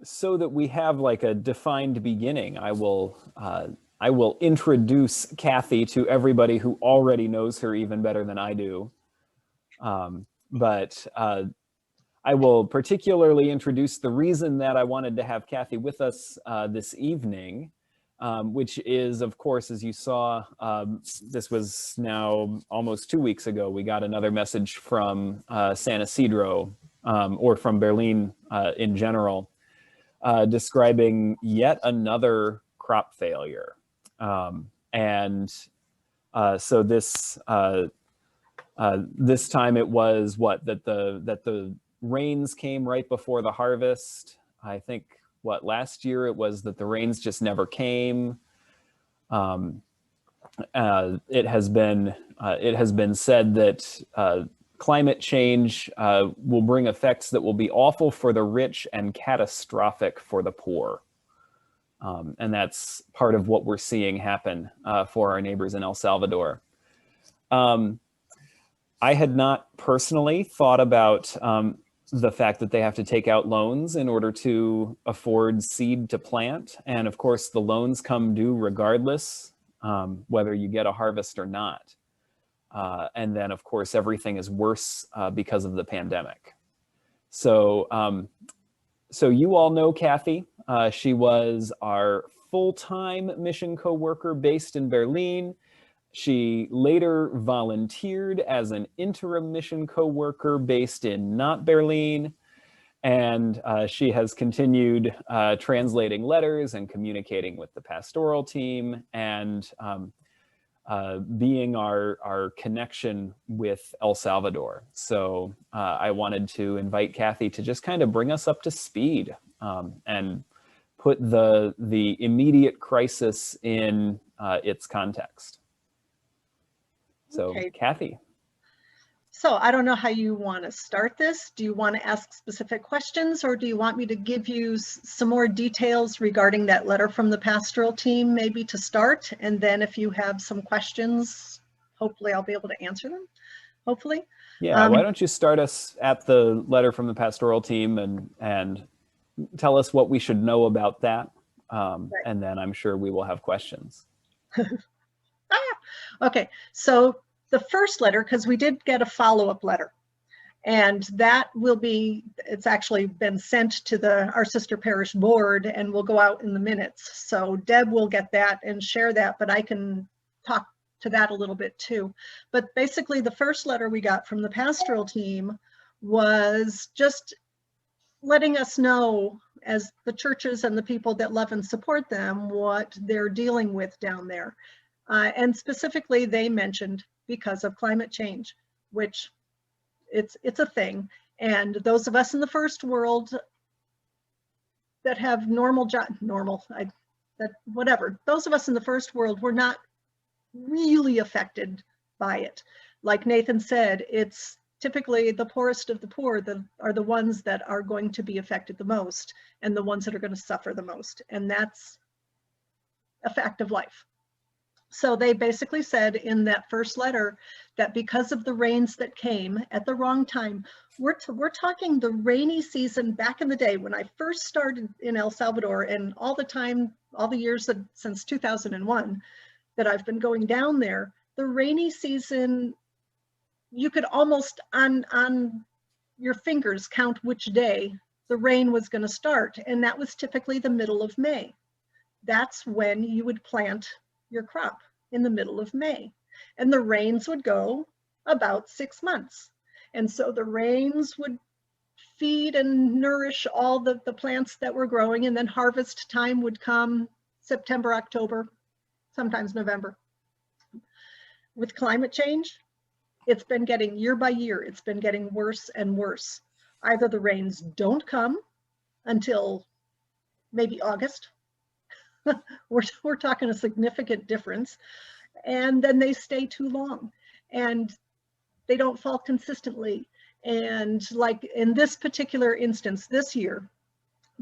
so that we have like a defined beginning, I will introduce Kathy to everybody who already knows her even better than I do. But I will particularly introduce the reason that I wanted to have Kathy with us this evening, which is, of course, as you saw, this was now almost 2 weeks ago, we got another message from San Isidro, or from Berlin in general, describing yet another crop failure. So this time it was that the rains came right before the harvest. I think last year it was that the rains just never came. It has been said that climate change will bring effects that will be awful for the rich and catastrophic for the poor. And that's part of what we're seeing happen for our neighbors in El Salvador. I had not personally thought about the fact that they have to take out loans in order to afford seed to plant. And of course, the loans come due regardless, whether you get a harvest or not. And then, of course, everything is worse because of the pandemic. So you all know Kathy. She was our full-time mission coworker based in Berlin. She later volunteered as an interim mission coworker based in not Berlin. And she has continued translating letters and communicating with the pastoral team and being our connection with El Salvador. So I wanted to invite Kathy to just kind of bring us up to speed and put the immediate crisis in its context. So, okay. Kathy. So I don't know how you want to start this. Do you want to ask specific questions, or do you want me to give you some more details regarding that letter from the pastoral team maybe to start? And then if you have some questions, hopefully I'll be able to answer them, hopefully. Yeah, why don't you start us at the letter from the pastoral team and tell us what we should know about that. Right. And then I'm sure we will have questions. Okay, so the first letter, because we did get a follow-up letter, and that will be, it's actually been sent to our sister parish board and will go out in the minutes. So Deb will get that and share that, but I can talk to that a little bit too. But basically the first letter we got from the pastoral team was just letting us know, as the churches and the people that love and support them, what they're dealing with down there. And specifically, they mentioned because of climate change, which it's a thing. And those of us in the first world that have those of us in the first world were not really affected by it. Like Nathan said, it's typically the poorest of the poor are the ones that are going to be affected the most and the ones that are going to suffer the most. And that's a fact of life. So they basically said in that first letter that because of the rains that came at the wrong time, we're talking the rainy season back in the day when I first started in El Salvador, and all the years since 2001 that I've been going down there, the rainy season, you could almost on your fingers count which day the rain was going to start. And that was typically the middle of May. That's when you would plant your crop, in the middle of May. And the rains would go about 6 months. And so the rains would feed and nourish all the plants that were growing, and then harvest time would come September, October, sometimes November. With climate change, it's been getting year by year, it's been getting worse and worse. Either the rains don't come until maybe August. We're talking a significant difference, and then they stay too long and they don't fall consistently. And like in this particular instance this year,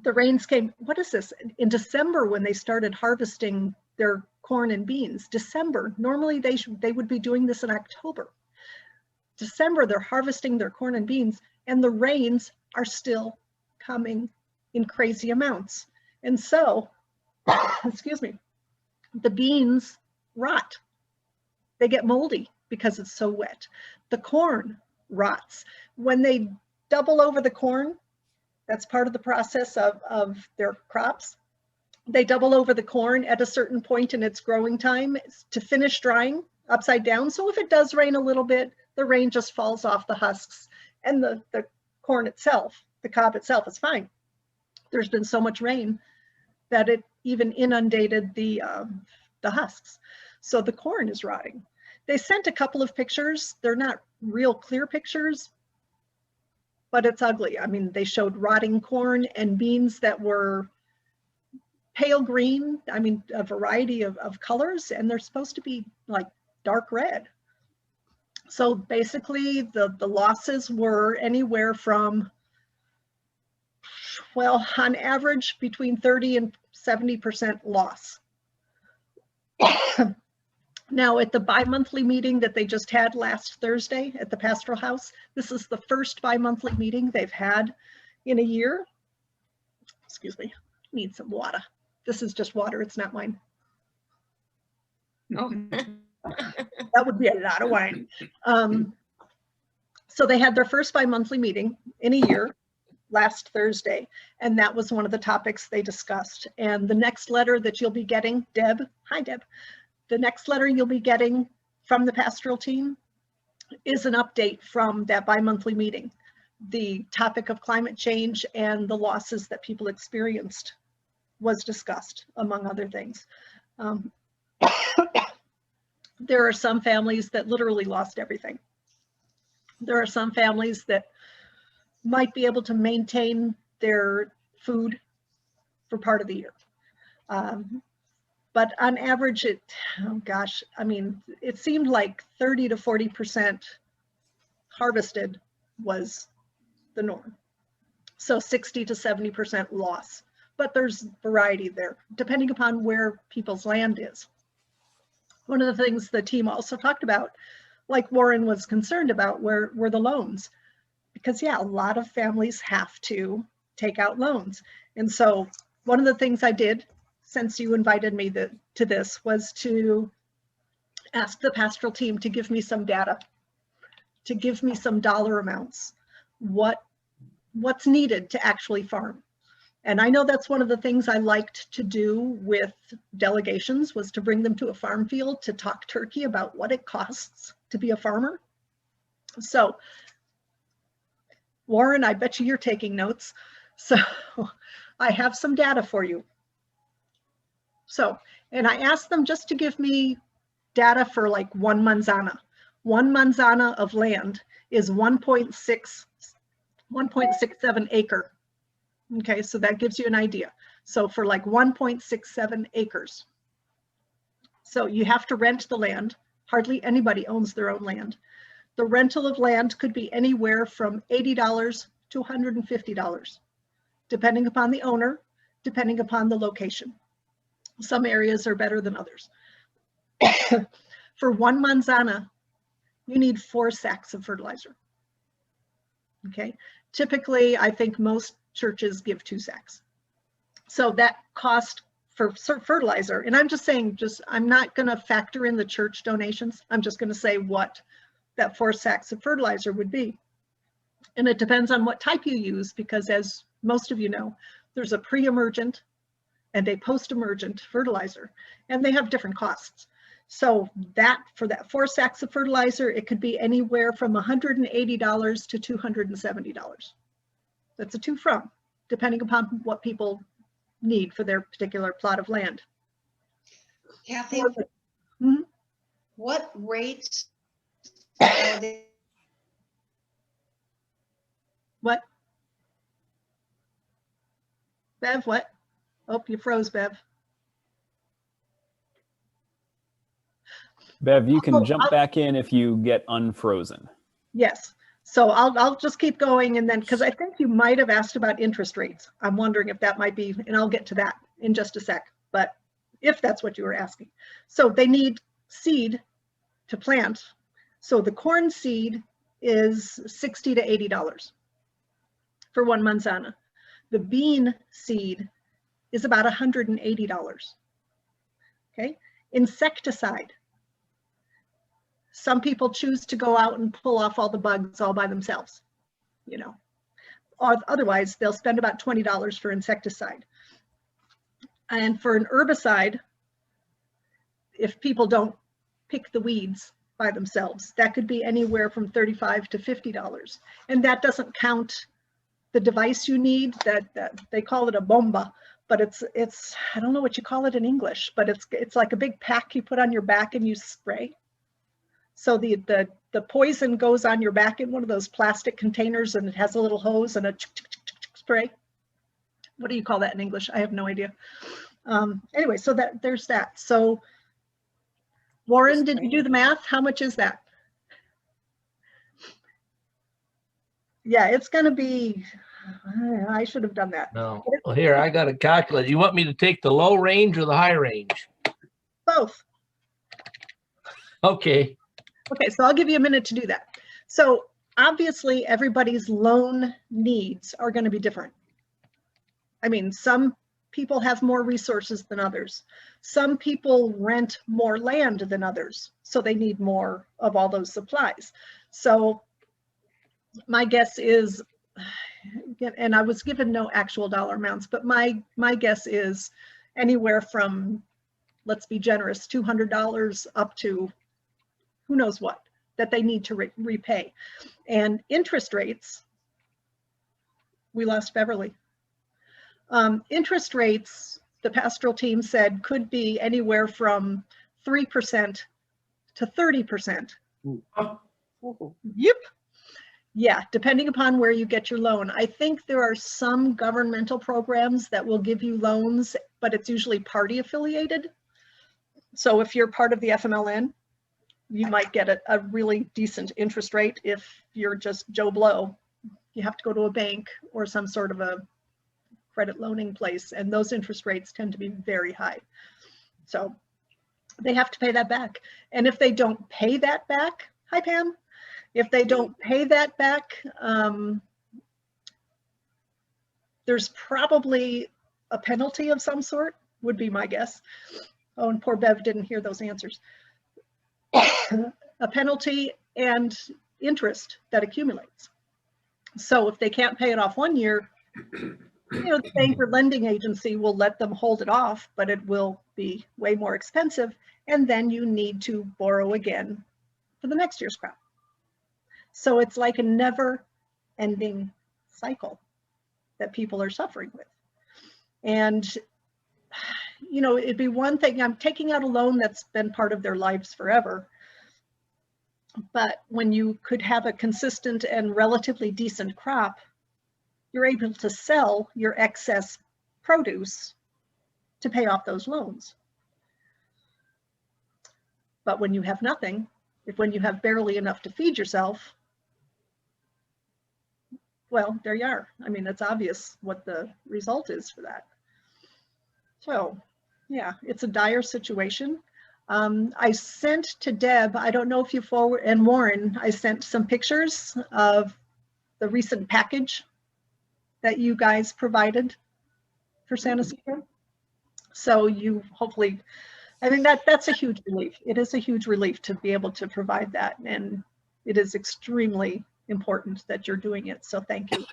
the rains came, what is this, in December when they started harvesting their corn and beans. December, normally they would be doing this in October. December, they're harvesting their corn and beans, and the rains are still coming in crazy amounts. And so, excuse me, the beans rot. They get moldy because it's so wet. The corn rots. When they double over the corn, that's part of the process of their crops. They double over the corn at a certain point in its growing time to finish drying upside down. So if it does rain a little bit, the rain just falls off the husks, and the corn itself, the cob itself, is fine. There's been so much rain that it even inundated the husks. So the corn is rotting. They sent a couple of pictures. They're not real clear pictures, but it's ugly. I mean, they showed rotting corn and beans that were pale green, I mean, a variety of colors, and they're supposed to be like dark red. So basically the losses were anywhere from, well, on average between 30 and 70% loss. Now at the bi-monthly meeting that they just had last Thursday at the Pastoral House, this is the first bi-monthly meeting they've had in a year. Excuse me, need some water. This is just water, it's not wine. Oh. That would be a lot of wine. So they had their first bi-monthly meeting in a year last Thursday, and that was one of the topics they discussed. And the next letter that you'll be getting, Deb, hi Deb, the next letter you'll be getting from the pastoral team is an update from that bi-monthly meeting. The topic of climate change and the losses that people experienced was discussed, among other things. There are some families that literally lost everything. There are some families that might be able to maintain their food for part of the year. But on average, oh gosh, I mean, it seemed like 30 to 40% harvested was the norm. So 60 to 70% loss. But there's variety there, depending upon where people's land is. One of the things the team also talked about, like Warren was concerned about, were the loans. Because yeah, a lot of families have to take out loans. And so one of the things I did, since you invited me to this, was to ask the pastoral team to give me some data, to give me some dollar amounts, what's needed to actually farm. And I know that's one of the things I liked to do with delegations, was to bring them to a farm field to talk turkey about what it costs to be a farmer. So Warren, I bet you're taking notes. So I have some data for you. So, and I asked them just to give me data for like 1 manzana. 1 manzana of land is 1.67 acre. Okay, so that gives you an idea. So for like 1.67 acres. So you have to rent the land. Hardly anybody owns their own land. The rental of land could be anywhere from $80 to $150, depending upon the owner, depending upon the location. Some areas are better than others. For 1 manzana, you need 4 sacks of fertilizer. Okay, typically, I think most churches give 2 sacks. So that cost for fertilizer, and I'm just saying, I'm not going to factor in the church donations. I'm just going to say what that 4 sacks of fertilizer would be. And it depends on what type you use, because as most of you know, there's a pre-emergent and a post-emergent fertilizer, and they have different costs. So that for that 4 sacks of fertilizer, it could be anywhere from $180 to $270. That's a to from, depending upon what people need for their particular plot of land. Kathy, what rates are they? What? Bev, what? Oh, you froze, Bev. Bev, you can jump back in if you get unfrozen. Yes. So I'll just keep going, and then, because I think you might have asked about interest rates. I'm wondering if that might be, and I'll get to that in just a sec, but if that's what you were asking. So they need seed to plant. So the corn seed is $60 to $80 for 1 manzana. The bean seed is about $180. Okay, insecticide. Some people choose to go out and pull off all the bugs all by themselves, you know, or otherwise they'll spend about $20 for insecticide. And for an herbicide, if people don't pick the weeds by themselves, that could be anywhere from $35 to $50. And that doesn't count the device you need, that they call it a bomba, but it's I don't know what you call it in English, but it's like a big pack you put on your back and you spray. So the poison goes on your back in one of those plastic containers, and it has a little hose and a spray. What do you call that in English? I have no idea. Anyway, so there's that. So Warren, did you do the math? How much is that? Yeah, it's going to be, I should have done that. No. Well, here, I got a calculator. You want me to take the low range or the high range? Both. Okay. Okay, so I'll give you a minute to do that. So obviously everybody's loan needs are going to be different. I mean, some people have more resources than others. Some people rent more land than others, so they need more of all those supplies. So my guess is, and I was given no actual dollar amounts, but my guess is anywhere from, let's be generous, $200 up to who knows what that they need to repay. And interest rates, we lost Beverly. Interest rates, the pastoral team said, could be anywhere from 3% to 30%. Yep. Yeah, depending upon where you get your loan. I think there are some governmental programs that will give you loans, but it's usually party affiliated. So if you're part of the FMLN, you might get a really decent interest rate. If you're just Joe Blow, you have to go to a bank or some sort of a credit loaning place, and those interest rates tend to be very high. So they have to pay that back. And if they don't pay that back, hi Pam, if they don't pay that back, there's probably a penalty of some sort, would be my guess. Oh, and poor Bev didn't hear those answers. A penalty and interest that accumulates. So if they can't pay it off one year, you know, the bank or lending agency will let them hold it off, but it will be way more expensive. And then you need to borrow again for the next year's crop. So it's like a never ending cycle that people are suffering with. And, you know, it'd be one thing, I'm taking out a loan that's been part of their lives forever. But when you could have a consistent and relatively decent crop, you're able to sell your excess produce to pay off those loans. But when you have nothing, when you have barely enough to feed yourself, well, there you are. I mean, it's obvious what the result is for that. So, yeah, it's a dire situation. I sent to Deb, I don't know if you forward, and Warren, I sent some pictures of the recent package that you guys provided for San Isidro. So you hopefully, I think that's a huge relief. It is a huge relief to be able to provide that. And it is extremely important that you're doing it. So thank you.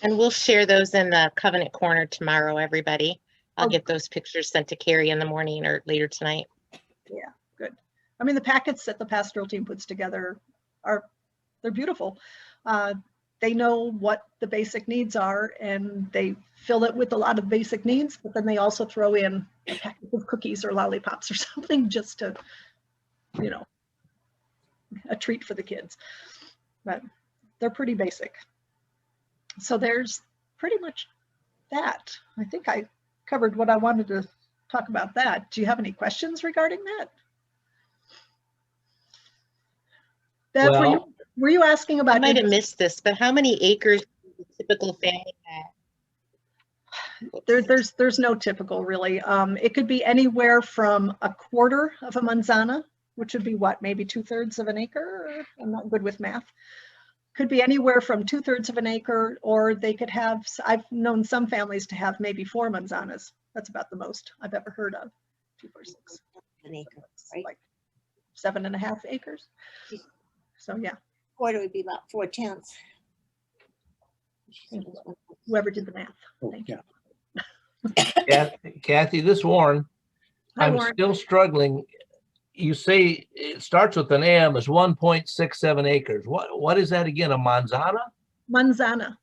And we'll share those in the Covenant Corner tomorrow, everybody. I'll get those pictures sent to Carrie in the morning or later tonight. Yeah, good. I mean, the packets that the pastoral team puts together they're beautiful. They know what the basic needs are, and they fill it with a lot of basic needs, but then they also throw in a packet of cookies or lollipops or something just to, you know, a treat for the kids. But they're pretty basic. So there's pretty much that. I think I covered what I wanted to talk about that. Do you have any questions regarding that? Bev, Well, were you asking about? I might have missed this, but how many acres does a typical family have? There's no typical really. It could be anywhere from a quarter of a manzana, which would be what, maybe 2/3 of an acre? I'm not good with math. Could be anywhere from 2/3 of an acre, or they could have, I've known some families to have maybe 4 manzanas. That's about the most I've ever heard of. 2, 4, 6. An acre, It's right? like 7.5 acres. So yeah, Quarter would be about 4/10. whoever did the math. Oh, Thank you. yeah. Kathy, this Warren, Hi, I'm Warren. still struggling. You say it starts with an M, is 1.67 acres. What is that again? A manzana? Manzana,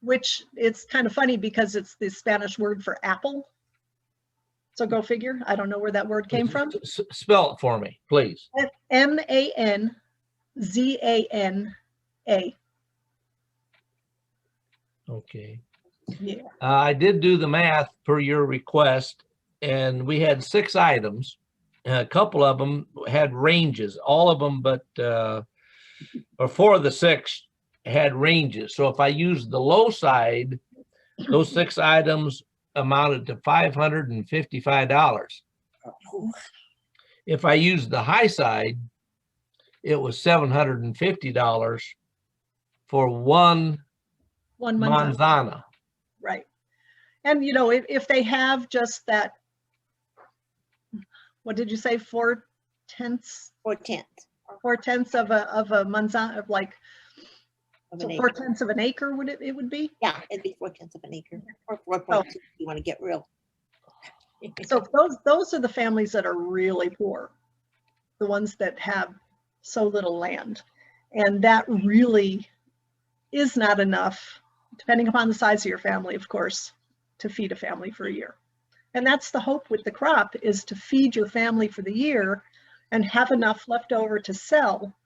which it's kind of funny because it's the Spanish word for apple. So go figure. I don't know where that word came from. Spell it for me, please. MANZANA. Okay. Yeah. I did do the math per your request, and we had 6 items. A couple of them had ranges, all of them, but or 4 of the 6 had ranges. So if I used the low side, those 6 items amounted to $555. If I used the high side, it was $750 for one One manzana. manzana. Right. And you know, if they have just that, what did you say, 4/10? 4/10 4/10 of a manzana, of like, of so an acre. 4/10 of an acre, would it would be? Yeah, it'd be 4/10 of an acre, or 4.2 if you want to get real. So those are the families that are really poor, the ones that have so little land. And that really is not enough, depending upon the size of your family, of course, to feed a family for a year. And that's the hope with the crop, is to feed your family for the year and have enough left over to sell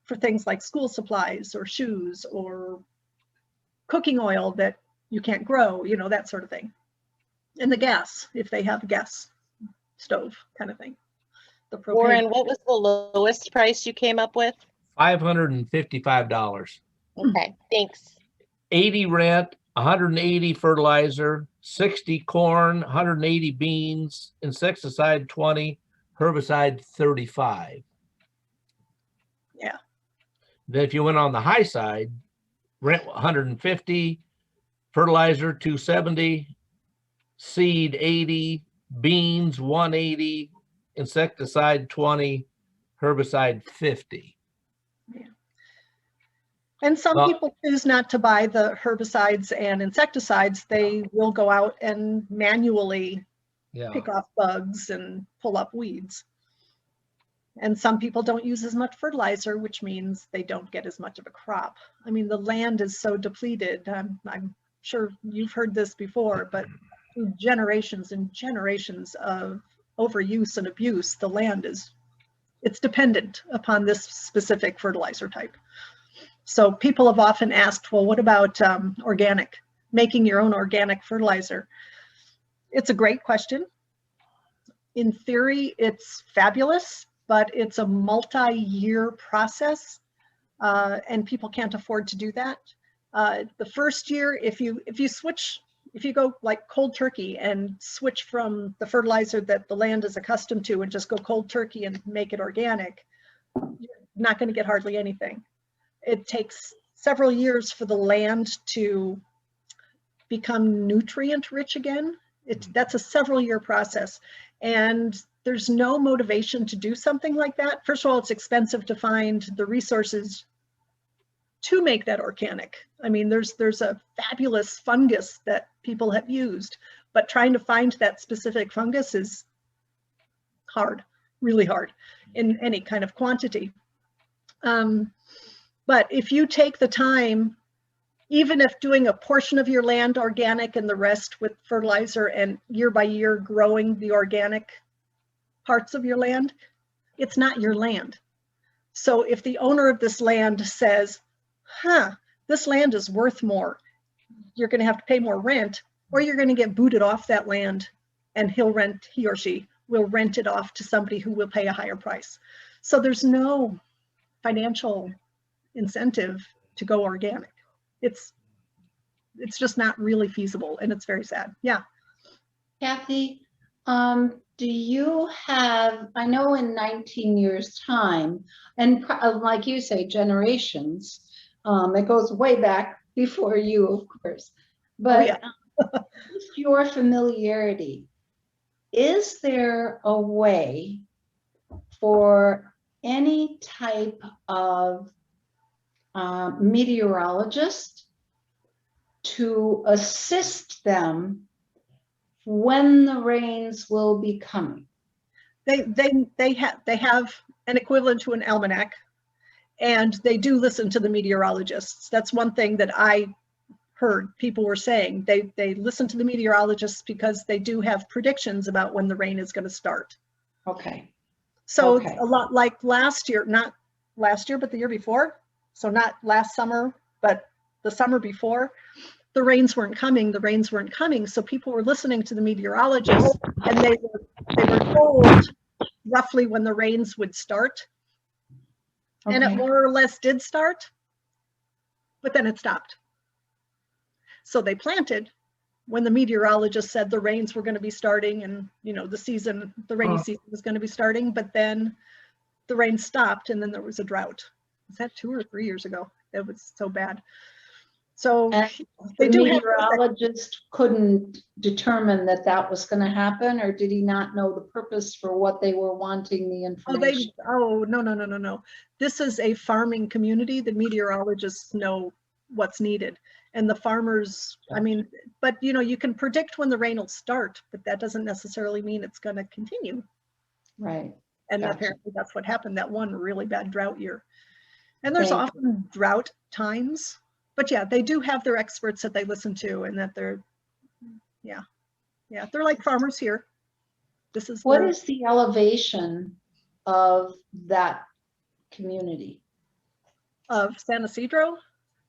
for things like school supplies or shoes or cooking oil that you can't grow, you know, that sort of thing. And the gas, if they have a gas stove kind of thing. The propane. Warren, what was the lowest price you came up with? $555. Okay, thanks. 80 rent, 180 fertilizer, 60 corn, 180 beans, insecticide 20, herbicide 35. Yeah. Then if you went on the high side, rent 150, fertilizer 270, seed 80, beans 180, insecticide 20, herbicide 50. And some Well- people choose not to buy the herbicides and insecticides. They will go out and manually Yeah. pick off bugs and pull up weeds. And some people don't use as much fertilizer, which means they don't get as much of a crop. I mean, the land is so depleted. I'm sure you've heard this before, but through generations and generations of overuse and abuse, the land it's dependent upon this specific fertilizer type. So people have often asked, well, what about organic, making your own organic fertilizer? It's a great question. In theory, it's fabulous, but it's a multi-year process, and people can't afford to do that. The first year, if you go like cold turkey and switch from the fertilizer that the land is accustomed to and just go cold turkey and make it organic, you're not going to get hardly anything. It takes several years for the land to become nutrient rich again. That's a several year process. And there's no motivation to do something like that. First of all, it's expensive to find the resources to make that organic. I mean, there's a fabulous fungus that people have used, but trying to find that specific fungus is hard, really hard in any kind of quantity. But if you take the time, even if doing a portion of your land organic and the rest with fertilizer, and year by year growing the organic parts of your land, it's not your land. So if the owner of this land says, this land is worth more, you're going to have to pay more rent, or you're going to get booted off that land, and he or she will rent it off to somebody who will pay a higher price. So there's no financial incentive to go organic. It's just not really feasible, and it's very sad. Yeah. Kathy, do you have, I know in 19 years' time, and like you say, generations, It goes way back before you, of course. But yeah. with your familiarity, is there a way for any type of meteorologist to assist them when the rains will be coming? They have an equivalent to an almanac, and they do listen to the meteorologists. That's one thing that I heard people were saying. They listen to the meteorologists because they do have predictions about when the rain is going to start. Okay. So Okay. a lot like last year, not last year, but the year before. So not last summer, but the summer before, the rains weren't coming. The rains weren't coming. So people were listening to the meteorologists, and they were told roughly when the rains would start. And it Okay. more or less did start, but then it stopped. So they planted when the meteorologist said the rains were going to be starting, and the rainy season was going to be starting, but then the rain stopped, and then there was a drought. Was that 2 or 3 years ago? It was so bad. So And they the do have meteorologist couldn't determine that that was going to happen, or did he not know the purpose for what they were wanting the information? No. This is a farming community. The meteorologists know what's needed, and the farmers, I mean, but you can predict when the rain will start, but that doesn't necessarily mean it's going to continue. Right. And Gotcha. apparently that's what happened that one really bad drought year. And there's Thank often drought times, but yeah, they do have their experts that they listen to, and that they're they're like farmers here. This is What is the elevation of that community? of San Isidro.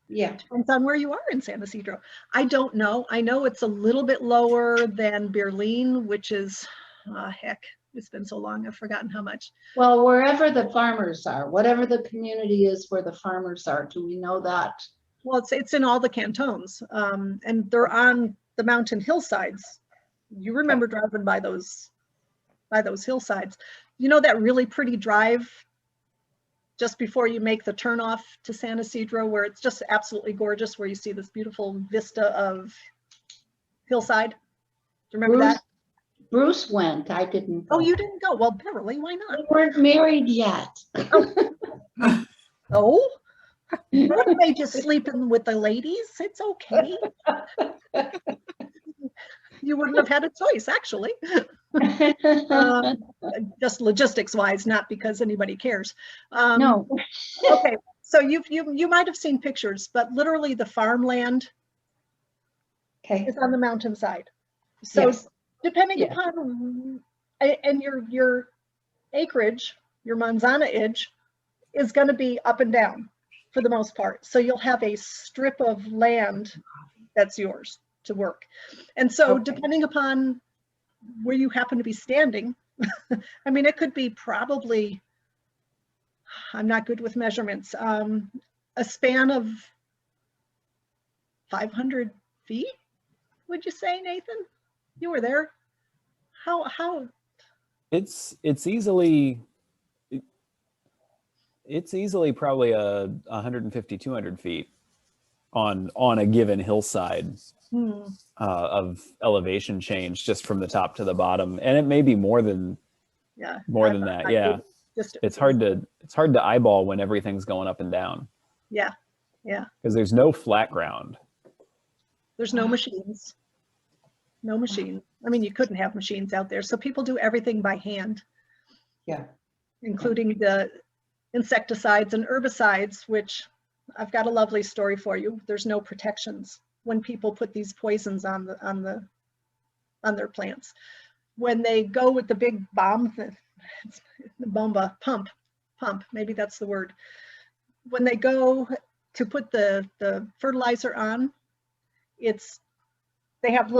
Yeah. Depends on where you are in San Isidro. I don't know. I know it's a little bit lower than Berlin, which is, heck, it's been so long, I've forgotten how much. Well, wherever the farmers are, whatever the community is where the farmers are, do we know that? Well, it's in all the cantons, and they're on the mountain hillsides. You remember driving by those hillsides. You know that really pretty drive just before you make the turnoff to San Isidro, where it's just absolutely gorgeous, where you see this beautiful vista of hillside. Do you remember that? Bruce went. I didn't go. Oh, you didn't go? Well, Beverly, why not? We weren't married yet. Oh, what made you sleeping with the ladies? It's okay. You wouldn't have had a choice, actually. Just logistics wise, not because anybody cares. No. Okay, so you might have seen pictures, but literally the farmland is on the mountainside. So Yes. depending Yes. upon, and your acreage, your manzanage is going to be up and down for the most part. So you'll have a strip of land that's yours to work. And so depending upon where you happen to be standing, I mean, it could be probably, I'm not good with measurements, a span of 500 feet, would you say, Nathan? You were there. How? It's easily probably 150, 200 feet on a given hillside of elevation change, just from the top to the bottom, and it may be more than that. Yeah, it's hard to eyeball when everything's going up and down. Yeah, because there's no flat ground. There's no machines. No machine. I mean, you couldn't have machines out there, so people do everything by hand. Yeah, including the insecticides and herbicides, which I've got a lovely story for you. There's no protections when people put these poisons on their plants. When they go with the big bomb, the bomba pump, maybe that's the word. When they go to put the fertilizer on, they have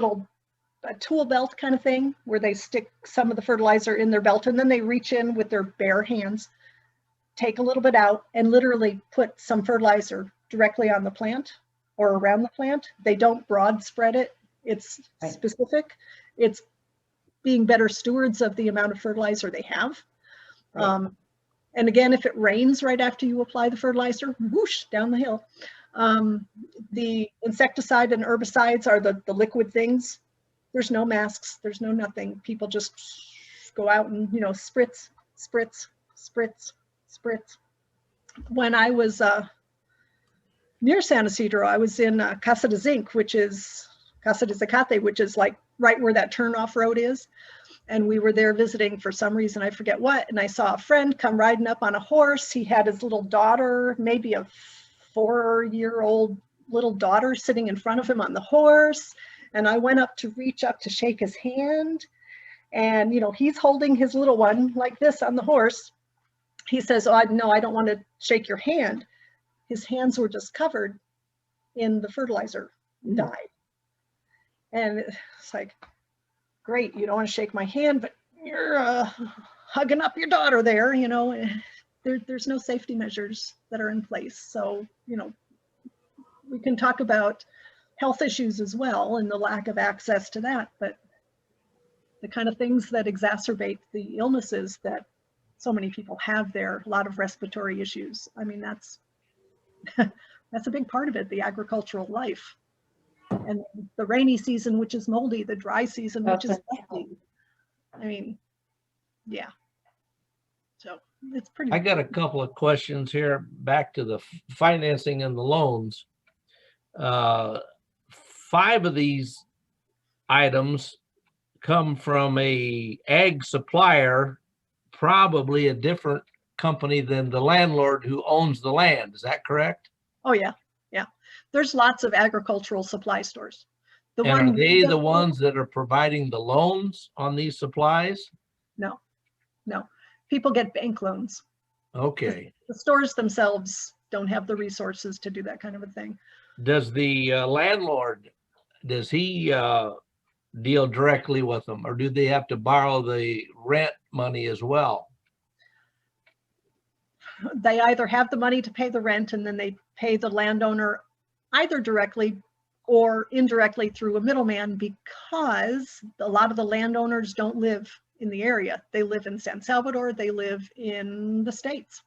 a tool belt kind of thing where they stick some of the fertilizer in their belt, and then they reach in with their bare hands, take a little bit out, and literally put some fertilizer directly on the plant or around the plant. They don't broad spread it. It's specific. It's being better stewards of the amount of fertilizer they have. Right. And again, if it rains right after you apply the fertilizer, whoosh, down the hill. The insecticide and herbicides are the liquid things. There's no masks, there's no nothing. People just go out and, you know, spritz, spritz, spritz, spritz. When I was near San Isidro, I was in Casa de Zinc, which is Casa de Zacate, which is like right where that turnoff road is. And we were there visiting for some reason, I forget what. And I saw a friend come riding up on a horse. He had his little daughter, maybe a 4-year-old little daughter sitting in front of him on the horse. And I went up to reach up to shake his hand. And, you know, he's holding his little one like this on the horse. He says, "Oh, no, I don't want to shake your hand." His hands were just covered in the fertilizer dye. And it's like, great, you don't want to shake my hand, but you're hugging up your daughter there, you know. There's no safety measures that are in place. So, you know, we can talk about health issues as well and the lack of access to that, but the kind of things that exacerbate the illnesses that so many people have there, a lot of respiratory issues. I mean, that's a big part of it, the agricultural life. And the rainy season, which is moldy, the dry season, which is dusty. I mean, yeah. So it's pretty. I got a couple of questions here back to the financing and the loans. 5 of these items come from a ag supplier, probably a different company than the landlord who owns the land. Is that correct? Oh, yeah. Yeah. There's lots of agricultural supply stores. And are they the ones that are providing the loans on these supplies? No, no. People get bank loans. Okay. The stores themselves don't have the resources to do that kind of a thing. Does the landlord, does he deal directly with them, or do they have to borrow the rent money as well? They either have the money to pay the rent and then they pay the landowner either directly or indirectly through a middleman, because a lot of the landowners don't live in the area. They live in San Salvador, they live in the States.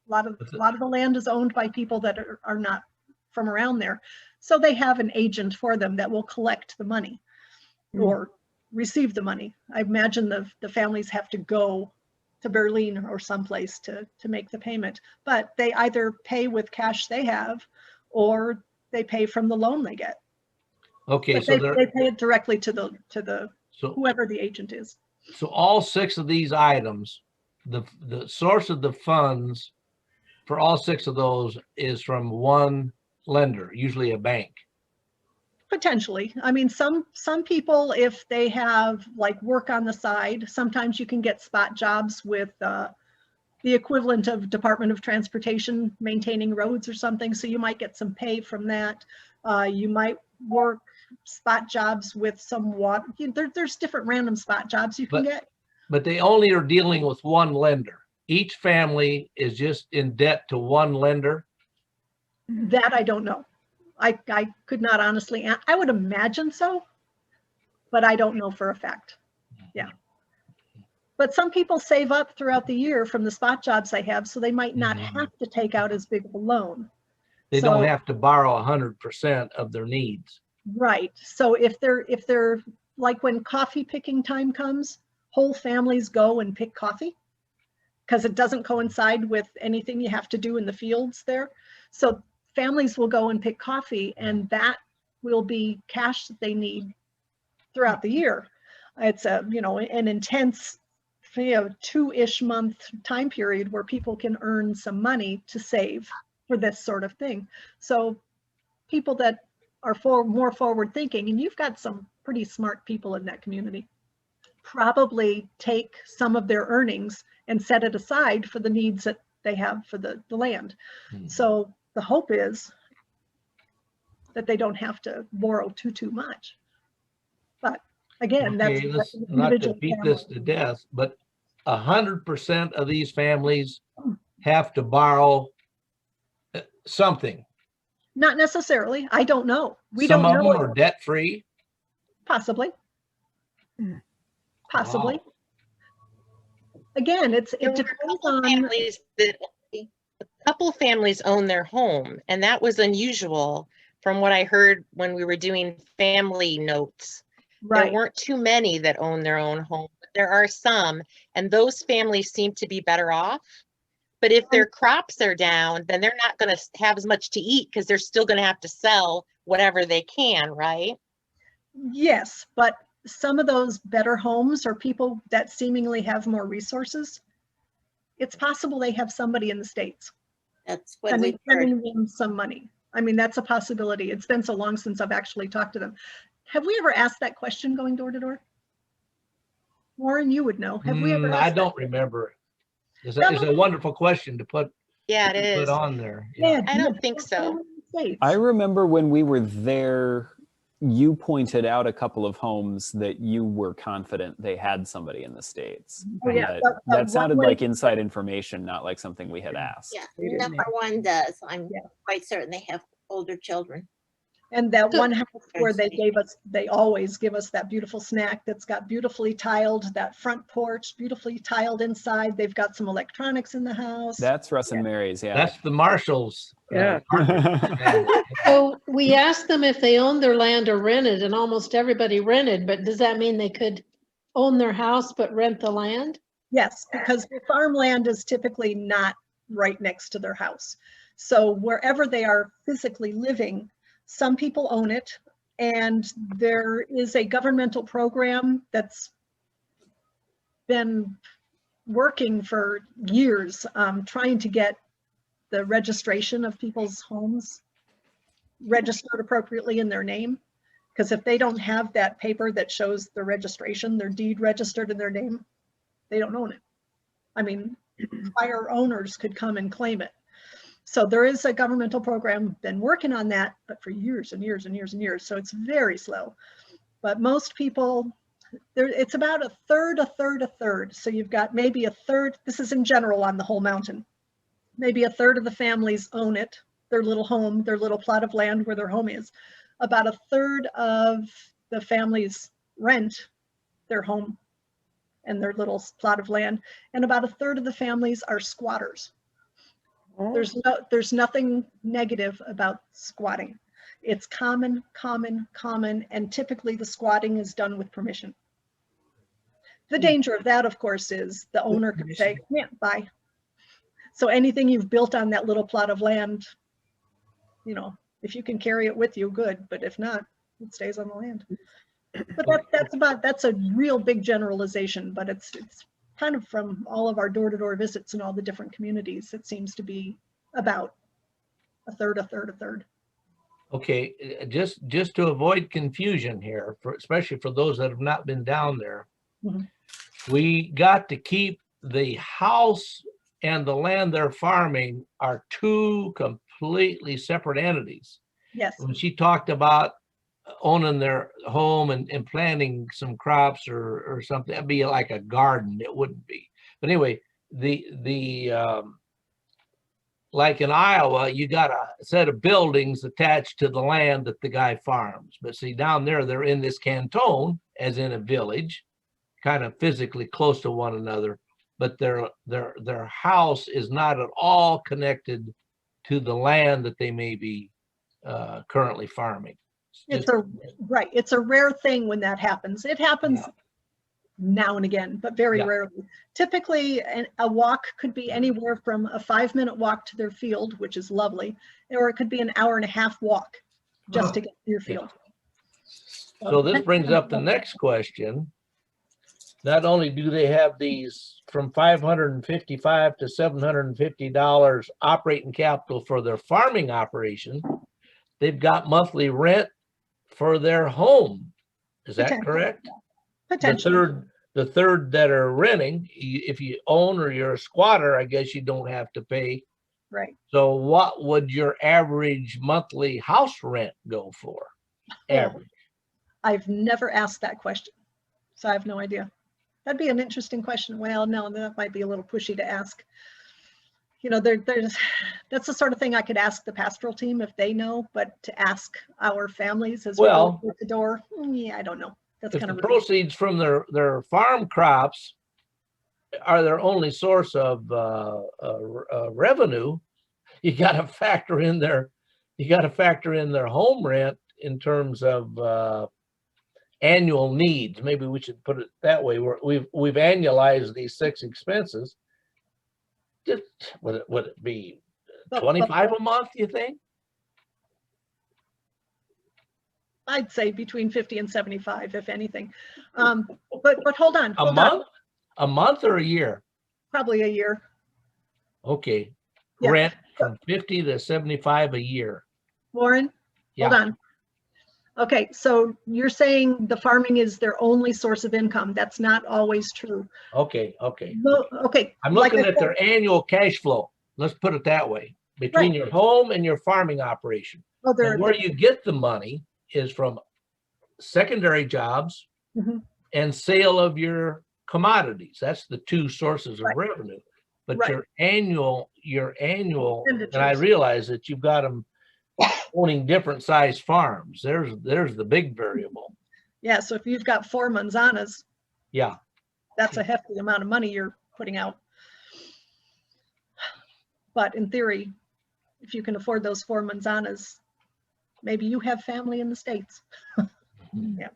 A lot of the land is owned by people that are not from around there. So they have an agent for them that will collect the money or receive the money. I imagine the families have to go to Berlin or someplace to make the payment, but they either pay with cash they have or they pay from the loan they get. Okay, but so they pay it directly to the whoever the agent is. So all 6 of these items, the source of the funds for all 6 of those is from one lender, usually a bank. Potentially. I mean, some people, if they have like work on the side, sometimes you can get spot jobs with the equivalent of Department of Transportation maintaining roads or something. So you might get some pay from that. You might work spot jobs with some water. There's different random spot jobs you can get. But they only are dealing with one lender. Each family is just in debt to one lender. That I don't know. I could not honestly, I would imagine so, but I don't know for a fact. Yeah. But some people save up throughout the year from the spot jobs they have, so they might not have to take out as big of a loan. They don't have to borrow 100% of their needs. Right. So if they're like when coffee picking time comes, whole families go and pick coffee because it doesn't coincide with anything you have to do in the fields there. So families will go and pick coffee, and that will be cash that they need throughout the year. It's an intense, 2-ish month time period where people can earn some money to save for this sort of thing. So people that are more forward thinking, and you've got some pretty smart people in that community, probably take some of their earnings and set it aside for the needs that they have for the land. So the hope is that they don't have to borrow too much. But again, okay, that's not to beat this to death, but 100% of these families have to borrow something. Not necessarily. I don't know. Some of them are debt free. Possibly. Possibly. Wow. Again, There it were a depends couple on, families that, a couple families own their home, and that was unusual from what I heard when we were doing family notes. There right. weren't too many that own their own home, but there are some, and those families seem to be better off. But if their crops are down, then they're not going to have as much to eat because they're still going to have to sell whatever they can, right? Yes, but some of those better homes are people that seemingly have more resources. It's possible they have somebody in the States That's what we've heard. sending them some money. I mean, that's a possibility. It's been so long since I've actually talked to them. Have we ever asked that question going door to door? Warren, you would know. Have we ever I asked don't that? remember. It's a wonderful question to put Yeah, it is. on there. Yeah, I don't think so. I remember when we were there, you pointed out a couple of homes that you were confident they had somebody in the States. Oh, yeah. That sounded like inside information, not like something we had asked. Yeah, number one does. I'm Yeah. quite certain they have older children. And that So- one house where they always give us that beautiful snack that's got beautifully tiled, that front porch, beautifully tiled inside. They've got some electronics in the house. That's Russ and Mary's, yeah. That's the Marshalls. Yeah. So we asked them if they owned their land or rented, and almost everybody rented, but does that mean they could own their house but rent the land? Yes, because the farmland is typically not right next to their house. So wherever they are physically living, some people own it, and there is a governmental program that's been working for years, trying to get the registration of people's homes registered appropriately in their name. Because if they don't have that paper that shows the registration, their deed registered in their name, they don't own it. I mean, prior owners could come and claim it. So there is a governmental program been working on that, but for years and years and years and years. So it's very slow. But most people, it's about a third, a third, a third. So you've got maybe a third, this is in general on the whole mountain. Maybe a third of the families own it, their little home, their little plot of land where their home is. About a third of the families rent their home and their little plot of land. And about a third of the families are squatters. There's nothing negative about squatting. It's common, and typically the squatting is done with permission. The danger of that, of course, is the owner could say, yeah, bye. So anything you've built on that little plot of land, you know, if you can carry it with you, good, but if not, it stays on the land. But that's a real big generalization, but it's kind of from all of our door-to-door visits in all the different communities, it seems to be about a third, a third, a third. Okay, just to avoid confusion here, especially for those that have not been down there, Mhm. we got to keep the house and the land they're farming are two completely separate entities. Yes, When she talked about owning their home and planting some crops or something, that'd be like a garden. It wouldn't be. But anyway, like in Iowa, you got a set of buildings attached to the land that the guy farms. But see, down there, they're in this canton, as in a village, kind of physically close to one another. But their house is not at all connected to the land that they may be currently farming. it's a rare thing when that happens. It happens now and again, but very rarely. Typically, a walk could be anywhere from a 5-minute walk to their field, which is lovely, or it could be an hour-and-a-half walk just to get to your field. So this brings up the next question. Not only do they have these from $555 to $750 operating capital for their farming operation, they've got monthly rent for their home. Is that Potentially. correct? Potentially. The third that are renting, if you own or you're a squatter, I guess you don't have to pay. Right. So what would your average monthly house rent go for? Average. I've never asked that question, so I have no idea. That'd be an interesting question. Well, no, that might be a little pushy to ask. You know, that's the sort of thing I could ask the pastoral team if they know, but to ask our families as we go through the door, yeah, I don't know. That's If kind the of proceeds from their farm crops are their only source of revenue, you got to factor in their home rent in terms of annual needs. Maybe we should put it that way. We've annualized these 6 expenses. Just would it be 25 a month, you think? I'd say between 50 and 75, if anything. But hold on. A month? A month or a year? Probably a year. Okay. Yeah. Rent from 50 to 75 a year. Warren, hold Yeah. on. Okay, so you're saying the farming is their only source of income. That's not always true. Okay. Okay. No, okay. I'm like looking I at said- their annual cash flow. Let's put it that way. Between Right. your home and your farming operation. Oh, And where you get the money is from secondary jobs Mhm. and sale of your commodities. That's the 2 sources of Right. revenue. But Right. your annual, and I Expenditures. realize that you've got them owning different size farms. There's the big variable. Yeah, so if you've got 4 manzanas, Yeah. that's a hefty amount of money you're putting out. But in theory, if you can afford those 4 manzanas, maybe you have family in the States. Yeah.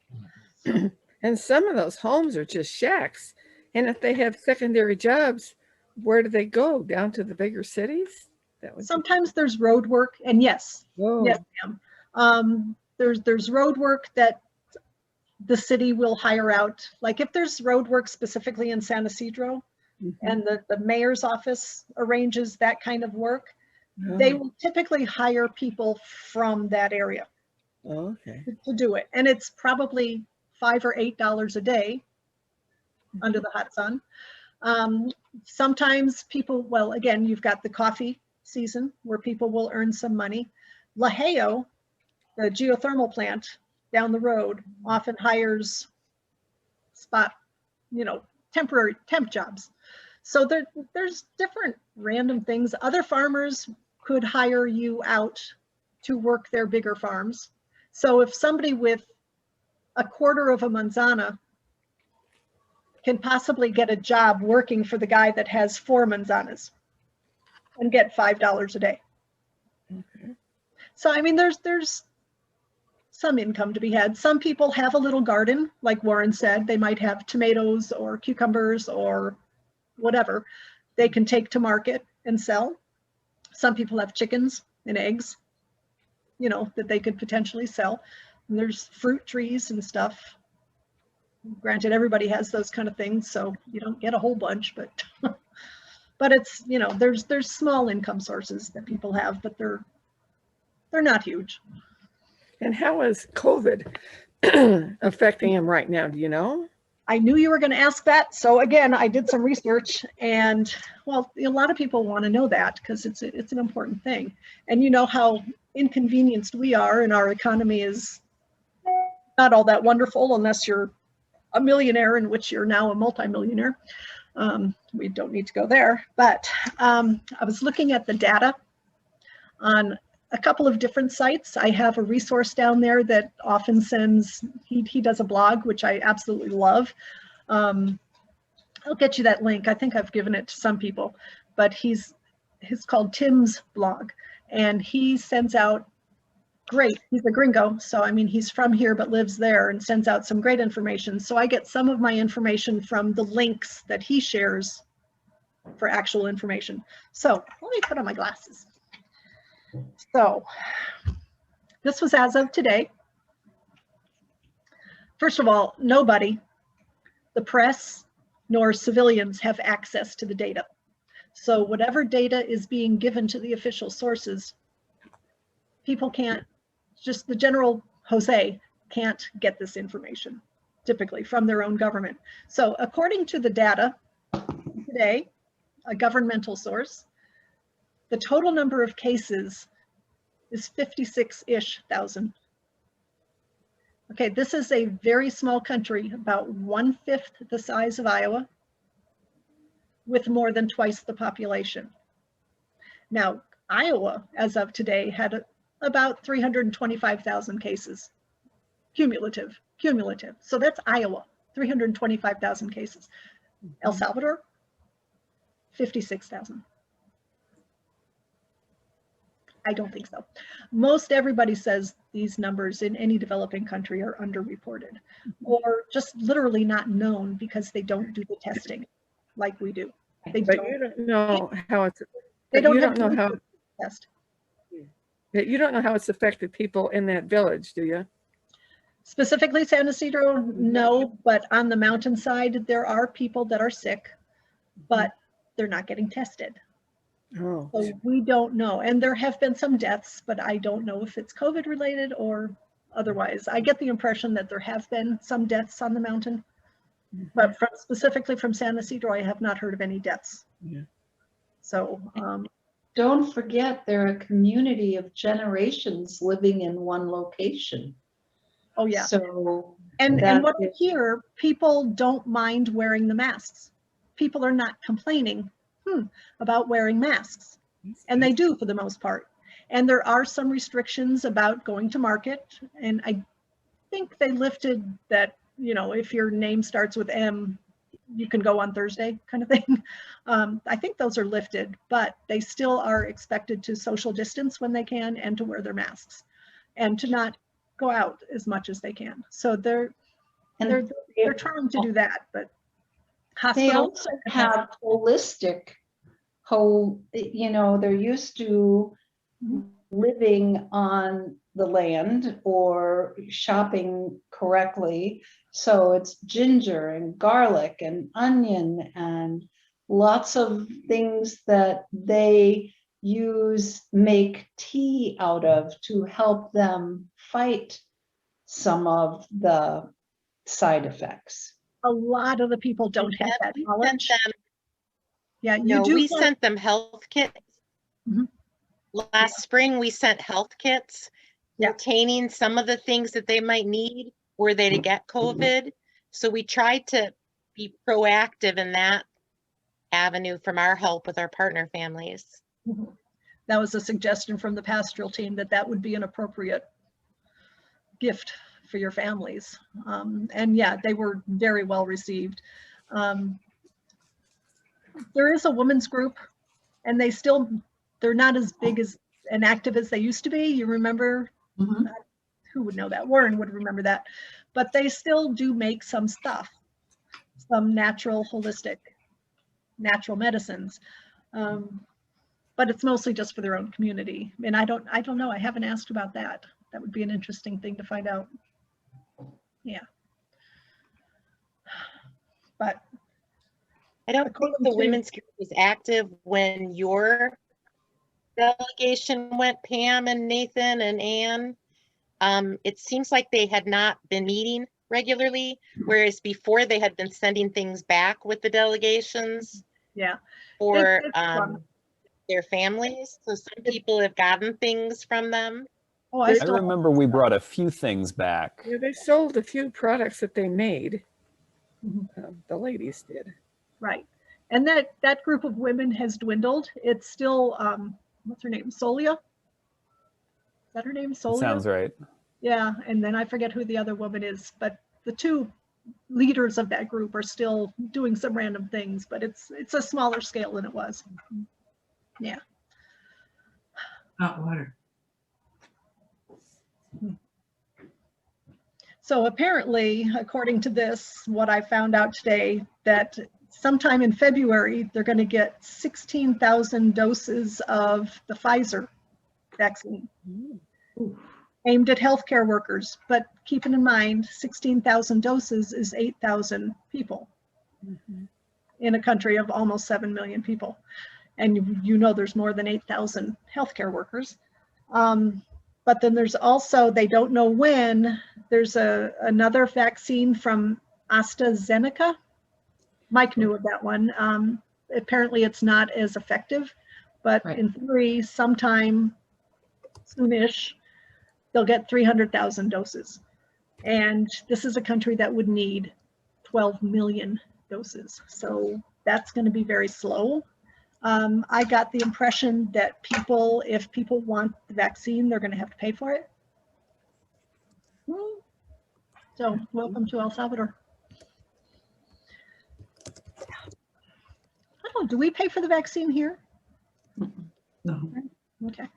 And some of those homes are just shacks. And if they have secondary jobs, where do they go? Down to the bigger cities? That would Sometimes there's road work, and yes, Whoa. yes, ma'am. There's road work that the city will hire out. Like if there's road work specifically in San Isidro, and the mayor's office arranges that kind of work, they will typically hire people from that area Oh, okay. to do it. And it's probably $5 or $8 a day under the hot sun. Sometimes people, well, again, you've got the coffee season where people will earn some money. La Jolla, the geothermal plant down the road, often hires temporary temp jobs. So there's different random things. Other farmers could hire you out to work their bigger farms. So if somebody with a quarter of a manzana can possibly get a job working for the guy that has 4 manzanas and get $5 a day. Okay. So, I mean, there's some income to be had. Some people have a little garden, like Warren said. They might have tomatoes or cucumbers or whatever they can take to market and sell. Some people have chickens and eggs, that they could potentially sell. And there's fruit trees and stuff. Granted, everybody has those kind of things, so you don't get a whole bunch, but but it's, there's small income sources that people have, but they're not huge. And how is COVID affecting him right now? Do you know? I knew you were going to ask that. So again, I did some research, and well, a lot of people want to know that because it's an important thing. And you know how inconvenienced we are, and our economy is not all that wonderful unless you're a millionaire, in which you're now a multimillionaire. We don't need to go there, but I was looking at the data on a couple of different sites. I have a resource down there that often sends, he does a blog, which I absolutely love. I'll get you that link. I think I've given it to some people, but he's called Tim's blog, and he sends out he's a gringo. So, I mean, he's from here, but lives there and sends out some great information. So I get some of my information from the links that he shares for actual information. So let me put on my glasses. So this was as of today. First of all, nobody, the press nor civilians, have access to the data. So whatever data is being given to the official sources, people can't, just the general Jose can't get this information typically from their own government. So according to the data today, a governmental source, the total number of cases is 56-ish thousand. Okay, this is a very small country, about 1/5 the size of Iowa, with more than twice the population. Now, Iowa, as of today, had about 325,000 cases, cumulative. So that's Iowa, 325,000 cases. El Salvador, 56,000. I don't think so. Most everybody says these numbers in any developing country are underreported or just literally not known because they don't do the testing like we do. They But don't. you don't know how it's, They but don't you have don't know how, to test. but you don't know how it's affected people in that village, do you? Specifically San Isidro, no, but on the mountainside, there are people that are sick, but they're not getting tested. Oh, So we don't know. And there have been some deaths, but I don't know if it's COVID related or otherwise. I get the impression that there have been some deaths on the mountain, but specifically from San Isidro, I have not heard of any deaths. Yeah. So, Don't forget, they're a community of generations living in one location. oh yeah. So, And that what I is- hear, people don't mind wearing the masks. People are not complaining about wearing masks. And they do for the most part. And there are some restrictions about going to market. And I think they lifted that, you know, if your name starts with M, you can go on Thursday kind of thing. I think those are lifted, but they still are expected to social distance when they can and to wear their masks and to not go out as much as they can. So they're trying to do that, but they hospitals also have holistic, you know, they're used to living on the land or shopping correctly. So it's ginger and garlic and onion and lots of things that they make tea out of to help them fight some of the side effects. a lot of the people don't have that We sent knowledge. them, Yeah, you no, do. we sent them health kits. Mhm. Last spring, we sent health kits Yeah. containing some of the things that they might need were they to get COVID. So we tried to be proactive in that avenue from our help with our partner families. That was a suggestion from the pastoral team that that would be an appropriate gift for your families. And yeah, they were very well received. There is a women's group and they're not as big as and active as they used to be. You remember, who would know that? Warren would remember that, but they still do make some stuff, some natural, holistic, natural medicines. But it's mostly just for their own community. And I don't know. I haven't asked about that. That would be an interesting thing to find out. Yeah. But I don't think according the to- women's group was active when your delegation went, Pam and Nathan and Ann. It seems like they had not been meeting regularly, whereas before they had been sending things back with the delegations Yeah. for It's their families. So some people have gotten things from them. Oh, I remember we brought a few things back. yeah, they sold a few products that they made. Mhm. The ladies did. Right. And that group of women has dwindled. It's still, what's her name? Solia? Is that her name? Solia? Sounds right. Yeah. And then I forget who the other woman is, but the two leaders of that group are still doing some random things, but it's a smaller scale than it was. Yeah. Hot water. So apparently, according to this, what I found out today, that sometime in February, they're going to get 16,000 doses of the Pfizer vaccine aimed at healthcare workers. But keeping in mind, 16,000 doses is 8,000 people in a country of almost 7 million people. And you know there's more than 8,000 healthcare workers. But then there's also, they don't know when, there's another vaccine from AstraZeneca. Mike knew of that one. Apparently it's not as effective, but in theory, sometime soonish, they'll get 300,000 doses. And this is a country that would need 12 million doses. So that's going to be very slow. I got the impression that if people want the vaccine, they're going to have to pay for it. So welcome to El Salvador. I don't do we pay for the vaccine here? No. Okay.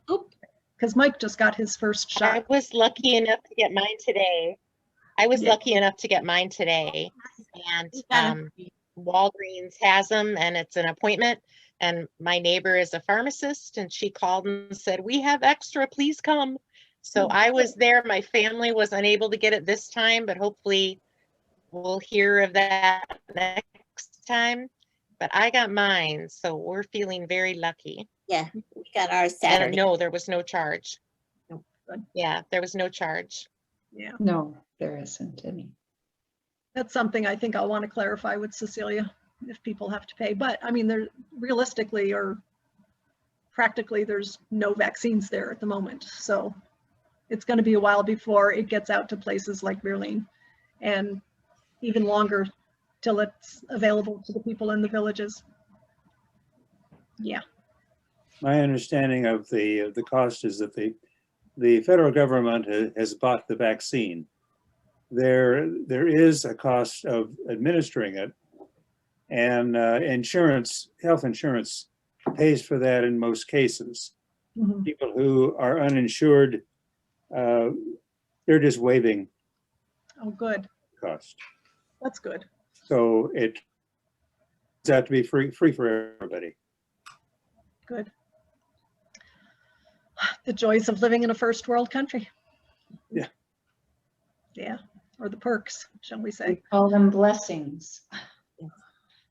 Because Mike just got his first shot. I was lucky enough to get mine today. And Walgreens has them, and it's an appointment. And my neighbor is a pharmacist, and she called and said, "We have extra, please come." So I was there. My family was unable to get it this time, but hopefully we'll hear of that next time. But I got mine, so we're feeling very lucky. Yeah, we got ours And Saturday. no, there was no charge. Nope. Yeah, there was no charge. Yeah, No, there isn't any. that's something I think I'll want to clarify with Cecilia if people have to pay. But I mean, there realistically or practically, there's no vaccines there at the moment. So it's going to be a while before it gets out to places like Berlin, and even longer till it's available to the people in the villages. Yeah. My understanding of the cost is that the federal government has bought the vaccine. There is a cost of administering it, and health insurance pays for that in most cases. Mhm. People who are uninsured, they're just waiving Oh, good. cost. That's good. So it's got to be free for everybody. Good. The joys of living in a first world country. Yeah. Yeah, or the perks, shall we We say. call them blessings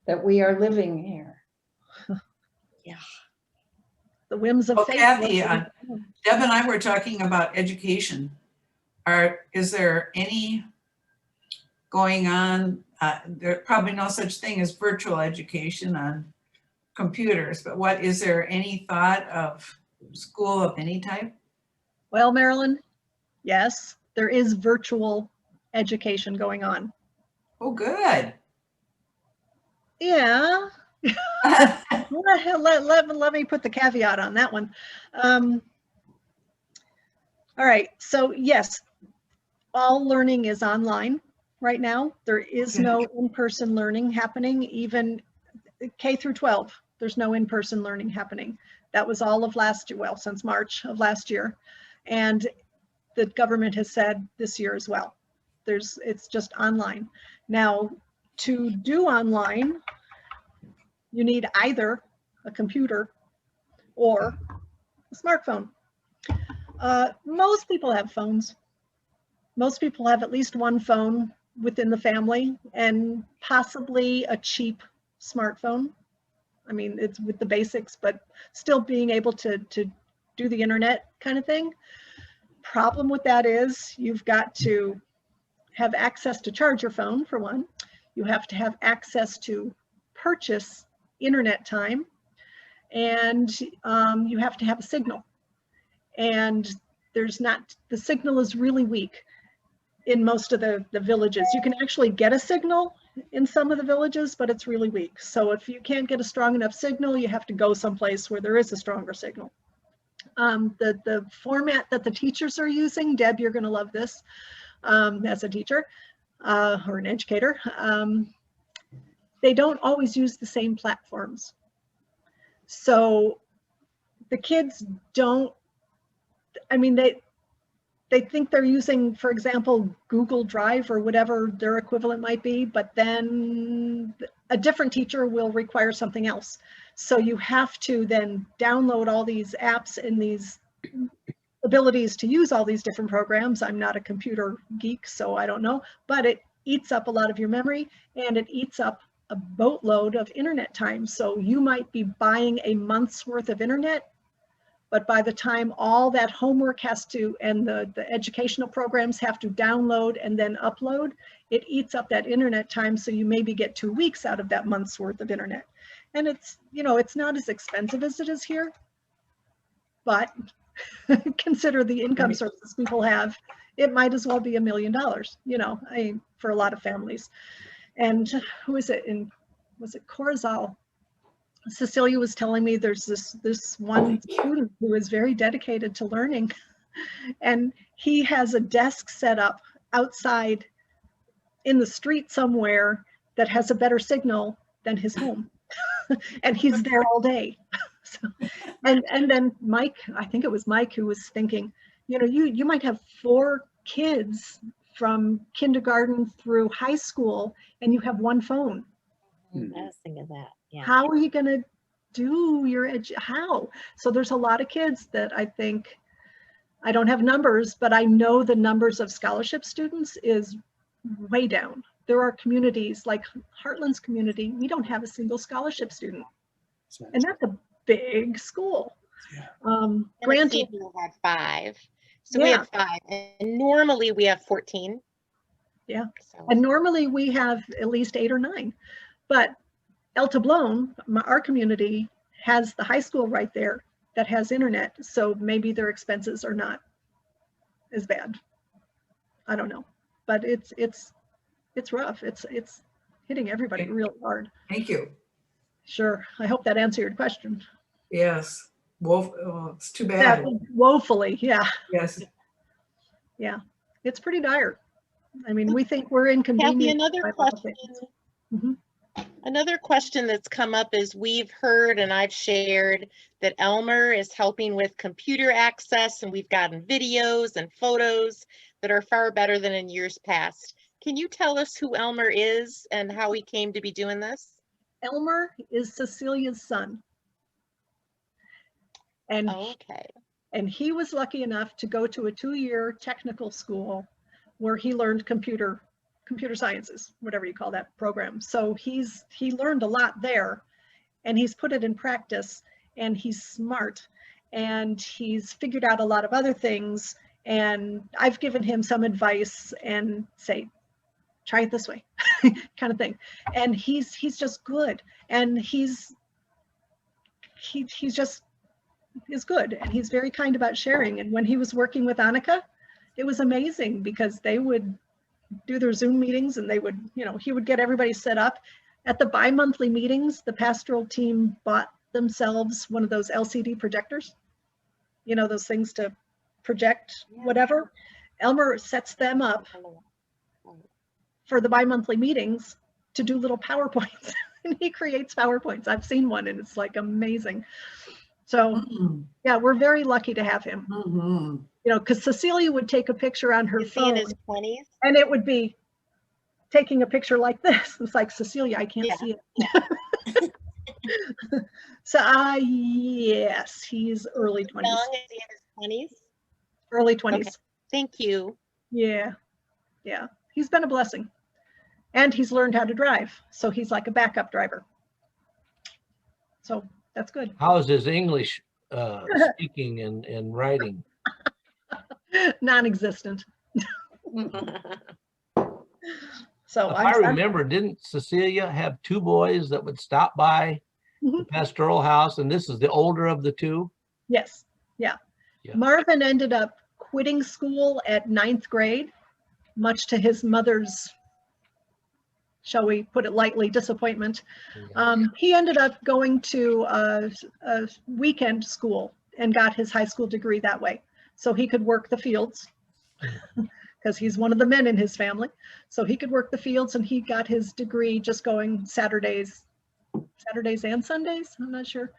that we are living here. The whims of Well, fate. Kathy, Deb and I were talking about education. Is there any going on? There probably no such thing as virtual education on computers, but is there any thought of school of any type? Well, Marilyn, yes, there is virtual education going on. Oh, good. Yeah. Let me put the caveat on that one. All right, so yes, all learning is online right now. There is no in-person learning happening, even K through 12. There's no in-person learning happening. That was all of last year, well, since March of last year. And the government has said this year as well. It's just online. Now, to do online, you need either a computer or a smartphone. Most people have phones. Most people have at least one phone within the family, and possibly a cheap smartphone. I mean, it's with the basics, but still being able to do the internet kind of thing. Problem with that is you've got to have access to charge your phone, for one. You have to have access to purchase internet time, and you have to have a signal. And the signal is really weak in most of the villages. You can actually get a signal in some of the villages, but it's really weak. So if you can't get a strong enough signal, you have to go someplace where there is a stronger signal. The format that the teachers are using, Deb, you're going to love this as a teacher or an educator. They don't always use the same platforms. So the kids don't, I mean, they think they're using, for example, Google Drive or whatever their equivalent might be, but then a different teacher will require something else. So you have to then download all these apps and these abilities to use all these different programs. I'm not a computer geek, so I don't know, but it eats up a lot of your memory, and it eats up a boatload of internet time. So you might be buying a month's worth of internet, but by the time all that homework has to, and the educational programs have to download and then upload, it eats up that internet time. So you maybe get 2 weeks out of that month's worth of internet. And it's, you know, it's not as expensive as it is here, but consider the income sources people have, it might as well be $1 million, you know, for a lot of families. And who is it was it Corazal? Cecilia was telling me there's this one student who is very dedicated to learning, and he has a desk set up outside in the street somewhere that has a better signal than his home. and he's there all day. So, and then Mike, I think it was Mike who was thinking, you know, you might have 4 kids from kindergarten through high school and you have one phone. I was thinking that, yeah. How are you going to do your how? So there's a lot of kids that I think, I don't have numbers, but I know the numbers of scholarship students is way down. There are communities like Heartland's community, we don't have a single scholarship student. And that's a big school. Granted, we had 5. So we had 5, and normally we have 14. Yeah, so. And normally we have at least 8 or 9. But El Tablon, our community, has the high school right there that has internet. So maybe their expenses are not as bad. I don't know, but it's rough. It's hitting everybody really hard. Thank you. Sure. I hope that answered your question. Yes. Oh, it's too bad. Yeah, woefully. Yeah. Yes. Yeah. It's pretty dire. I mean, we think we're inconvenient. Kathy, another question. Mm-hmm. Another question that's come up is we've heard and I've shared that Elmer is helping with computer access, and we've gotten videos and photos that are far better than in years past. Can you tell us who Elmer is and how he came to be doing this? Elmer is Cecilia's son. And, and he was lucky enough to go to a 2-year technical school where he learned computer sciences, whatever you call that program. So he learned a lot there, and he's put it in practice, and he's smart, and he's figured out a lot of other things. And I've given him some advice and say, try it this way, kind of thing. And he's just good, and he's just is good, and he's very kind about sharing. And when he was working with Annika, it was amazing because they would do their Zoom meetings, and they would, you know, he would get everybody set up. At the bi-monthly meetings, the pastoral team bought themselves one of those LCD projectors, you know, those things to project whatever. Elmer sets them up for the bi-monthly meetings to do little PowerPoints. And he creates PowerPoints. I've seen one, and it's like amazing. So yeah, we're very lucky to have him. You know, because Cecilia would take a picture on her phone, in his 20s? And it would be taking a picture like this. It's like, Cecilia, I can't see it. So yes, he's early 20s. How long is he in his 20s? Early 20s. Okay. Thank you. Yeah, yeah, he's been a blessing, and he's learned how to drive, so he's like a backup driver. So that's good. How is his English speaking and writing? Non-existent. So if I remember, didn't Cecilia have 2 boys that would stop by the pastoral house, and this is the older of the 2? Yes. Yeah. Marvin ended up quitting school at 9th grade, much to his mother's, shall we put it lightly, disappointment. He ended up going to a weekend school and got his high school degree that way, so he could work the fields, because he's one of the men in his family. So he could work the fields, and he got his degree just going Saturdays and Sundays, I'm not sure.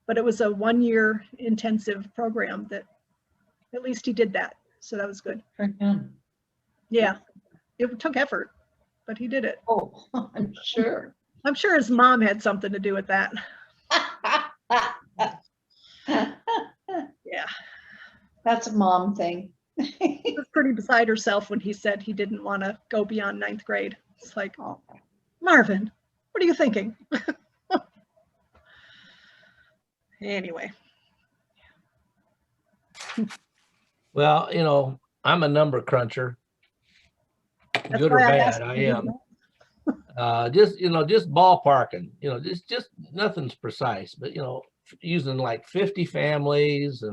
But it was a 1-year intensive program that at least he did that. So that was good. For him. Yeah, it took effort, but he did it. Oh, I'm sure. I'm sure his mom had something to do with that. Yeah. That's a mom thing. She was pretty beside herself when he said he didn't want to go beyond 9th grade. It's like, oh, Marvin, what are you thinking? Anyway. Well, you know, I'm a number cruncher. That's good or why I bad, asked I you. am. Just ballparking, just nothing's precise, but, using like 50 families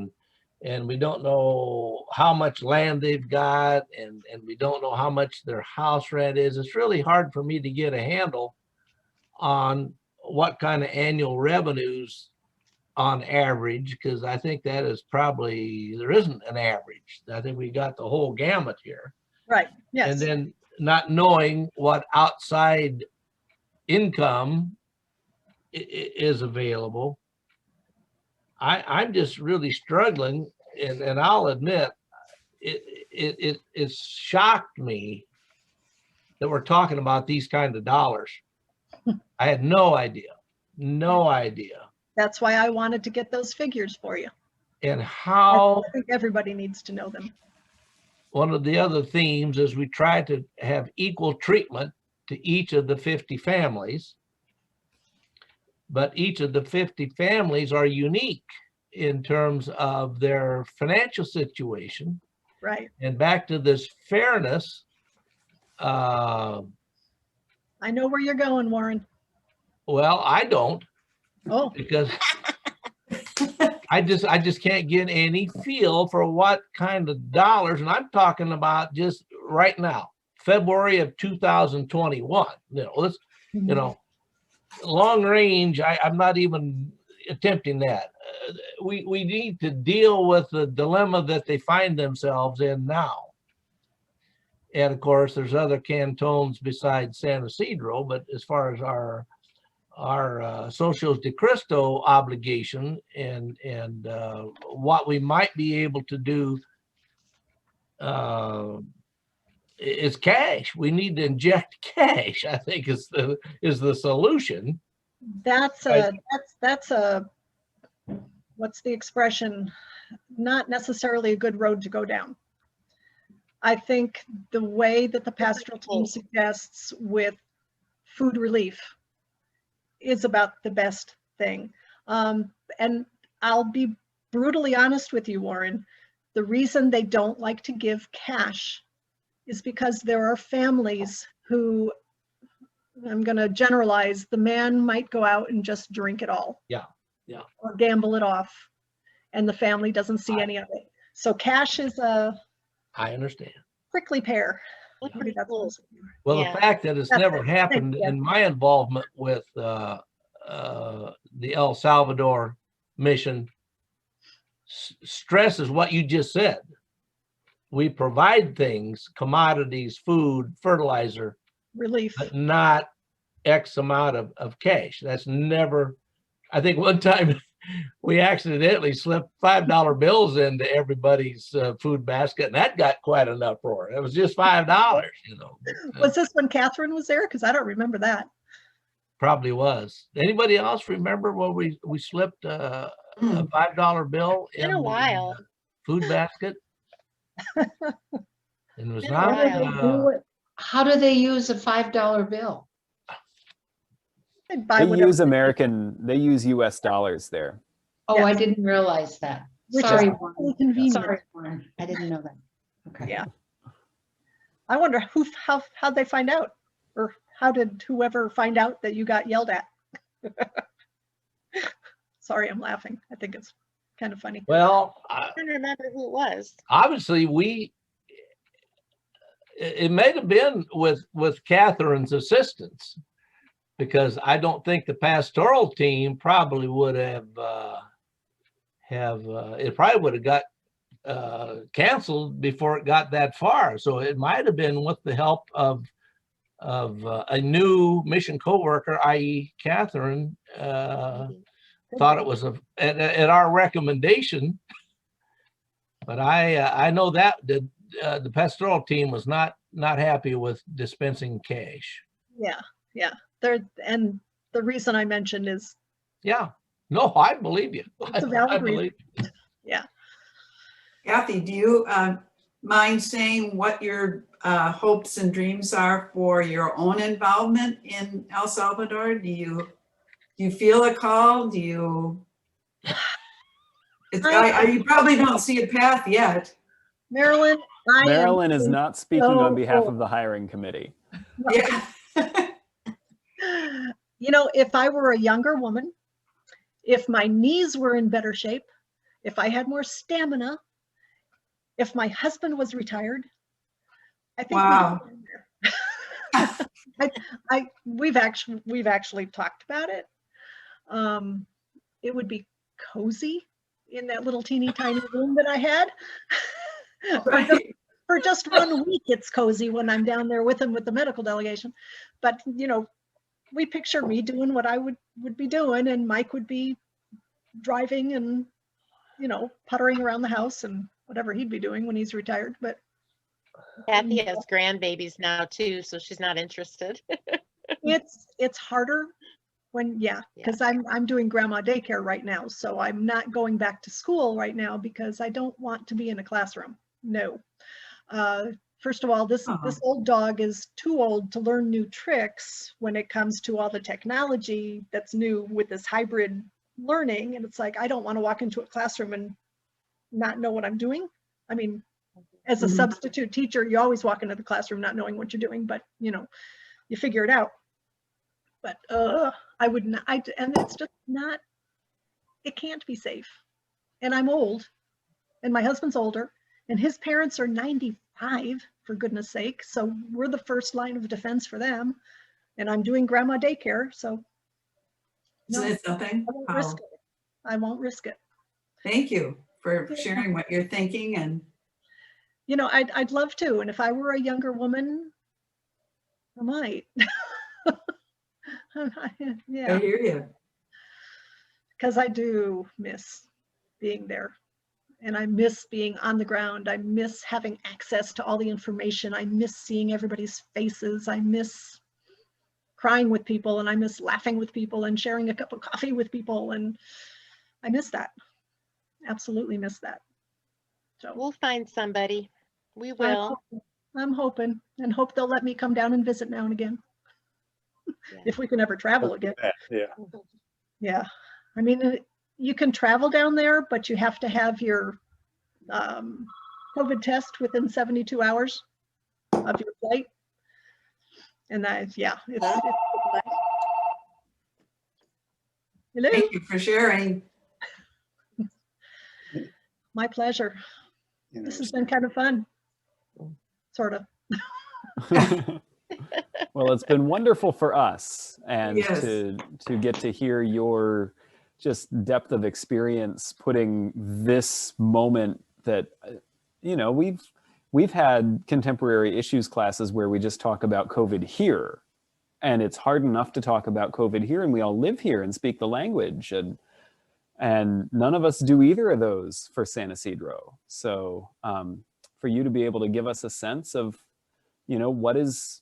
and we don't know how much land they've got and we don't know how much their house rent is. It's really hard for me to get a handle on what kind of annual revenues on average, because I think that is probably, there isn't an average. I think we got the whole gamut here. Right, yes. And then not knowing what outside income is available. I'm just really struggling, and I'll admit it shocked me that we're talking about these kind of dollars. I had no idea. That's why I wanted to get those figures for you. And how I think everybody needs to know them. one of the other themes is we try to have equal treatment to each of the 50 families, but each of the 50 families are unique in terms of their financial situation. Right. And back to this fairness. I know where you're going, Warren. Well, I don't. Oh. Because I just can't get any feel for what kind of dollars, and I'm talking about just right now, February of 2021. Long range. I'm not even attempting that. We need to deal with the dilemma that they find themselves in now. And of course, there's other cantons besides San Isidro, but as far as our Socios de Cristo obligation and what we might be able to do is cash. We need to inject cash, I think is the solution. That's what's the expression? Not necessarily a good road to go down. I think the way that the pastoral team suggests with food relief is about the best thing. And I'll be brutally honest with you, Warren. The reason they don't like to give cash is because there are families who, I'm going to generalize, the man might go out and just drink it all. Yeah. Or gamble it off, and the family doesn't see any of it. So cash is a I understand. prickly pear. Well, the fact that it's never happened in my involvement with the El Salvador mission stresses what you just said. We provide things, commodities, food, fertilizer, relief, but not X amount of cash. That's never, I think one time we accidentally slipped $5 bills into everybody's food basket, and that got quite an uproar. It was just $5, Was this when Catherine was there? Because I don't remember that. Probably was. Anybody else remember when we slipped a $5 bill in a while the food basket? And it was How do they use a $5 bill? They use US dollars there. Oh, yes. I didn't realize that. Sorry, Warren. Sorry, Warren. I didn't know that. Okay. Yeah. I wonder how'd they find out? Or how did whoever find out that you got yelled at? Sorry, I'm laughing. I think it's kind of funny. Well, I don't remember who it was. Obviously, it may have been with Catherine's assistance, because I don't think the pastoral team probably would have it probably would have got canceled before it got that far. So it might have been with the help of a new mission coworker, i.e. Catherine, thought it was at our recommendation. But I know that the pastoral team was not happy with dispensing cash. Yeah. And the reason I mentioned is. Yeah. No, I believe you. It's a valid reason. Yeah. Kathy, do you mind saying what your hopes and dreams are for your own involvement in El Salvador? Do you feel a call? Do you? You probably don't see a path yet. Marilyn, Marilyn is not speaking on behalf of the hiring committee. Yeah. If I were a younger woman, if my knees were in better shape, if I had more stamina, if my husband was retired, I think. Wow. We've actually talked about it. It would be cozy in that little teeny tiny room that I had. For just 1 week, it's cozy when I'm down there with him with the medical delegation. But we picture me doing what I would would be doing, and Mike would be driving and, you know, puttering around the house and whatever he'd be doing when he's retired. But Kathy has grandbabies now too, so she's not interested. it's harder when, because I'm doing grandma daycare right now, so I'm not going back to school right now because I don't want to be in a classroom. No. First of all, this old dog is too old to learn new tricks when it comes to all the technology that's new with this hybrid learning. And it's like, I don't want to walk into a classroom and not know what I'm doing. I mean, as a substitute teacher, you always walk into the classroom not knowing what you're doing, but you know, you figure it out. But I would not, and it's just not, it can't be safe. And I'm old, and my husband's older, and his parents are 95, for goodness sake. So we're the first line of defense for them. And I'm doing grandma daycare, so no, Isn't it something? I won't risk it. I won't risk it. Thank you for sharing what you're thinking. And you know, I'd love to. And if I were a younger woman, I might. Yeah. I hear you. Because I do miss being there. And I miss being on the ground. I miss having access to all the information. I miss seeing everybody's faces. I miss crying with people, and I miss laughing with people and sharing a cup of coffee with people. And I miss that. Absolutely miss that. So We'll find somebody. We will. I'm hoping, and hope they'll let me come down and visit now and again. Yeah. If we can ever travel again. Yeah. Yeah. I mean, you can travel down there, but you have to have your COVID test within 72 hours of your flight. And that, yeah. Hello? Thank you for sharing. My pleasure. This has been kind of fun. Sort of. Well, it's been wonderful for us, and Yes. to get to hear your just depth of experience putting this moment that, you know, we've had contemporary issues classes where we just talk about COVID here, and it's hard enough to talk about COVID here, and we all live here and speak the language, and none of us do either of those for San Isidro. So for you to be able to give us a sense of, you know, what is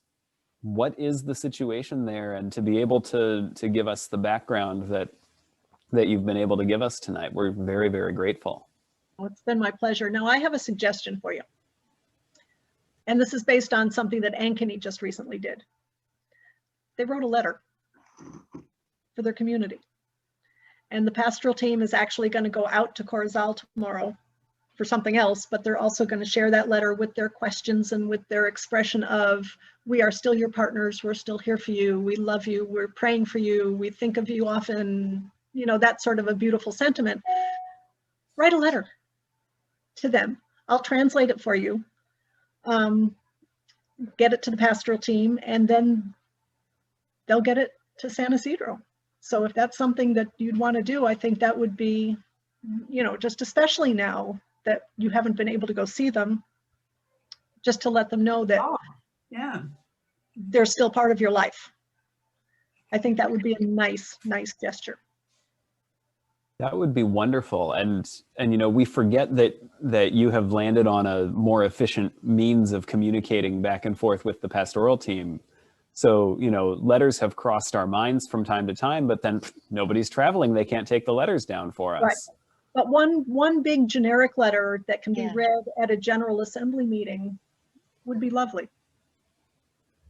the situation there, and to be able to give us the background that you've been able to give us tonight, we're very, very grateful. Well, it's been my pleasure. Now I have a suggestion for you. And this is based on something that Ankeny just recently did. They wrote a letter for their community. And the pastoral team is actually going to go out to Corozal tomorrow for something else, but they're also going to share that letter with their questions and with their expression of, we are still your partners, we're still here for you, we love you, we're praying for you, we think of you often, you know, that sort of a beautiful sentiment. Write a letter to them. I'll translate it for you. Get it to the pastoral team, and then they'll get it to San Isidro. So if that's something that you'd want to do, I think that would be, you know, just especially now that you haven't been able to go see them, just to let them know that Yeah. they're still part of your life. I think that would be a nice, nice gesture. That would be wonderful. And you know, we forget that you have landed on a more efficient means of communicating back and forth with the pastoral team. So, you know, letters have crossed our minds from time to time, but then nobody's traveling. They can't take the letters down for us. Right. But one big generic letter that can be read at a General Assembly meeting would be lovely.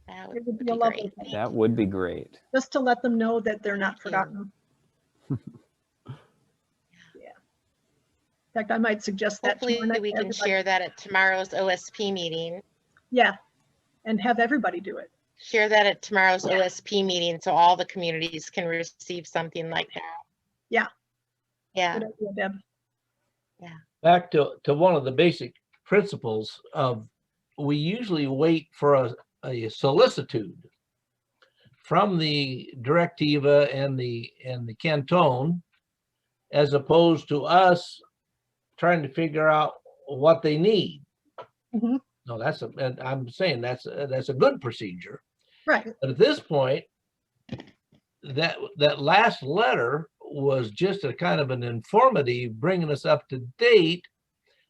It would be a lovely thing. That would be great. Just to let them know that they're not forgotten. In fact, I might suggest that. Hopefully we can share that at tomorrow's OSP meeting. Yeah, and have everybody do it. Share that at tomorrow's OSP meeting so all the communities can receive something like that. Yeah. Yeah. Good idea, Deb. Yeah. Back to one of the basic principles of, we usually wait for a solicitude from the directiva and the canton, as opposed to us trying to figure out what they need. Mm-hmm. No, I'm saying that's a good procedure. Right. But at this point, that last letter was just a kind of an informative, bringing us up to date,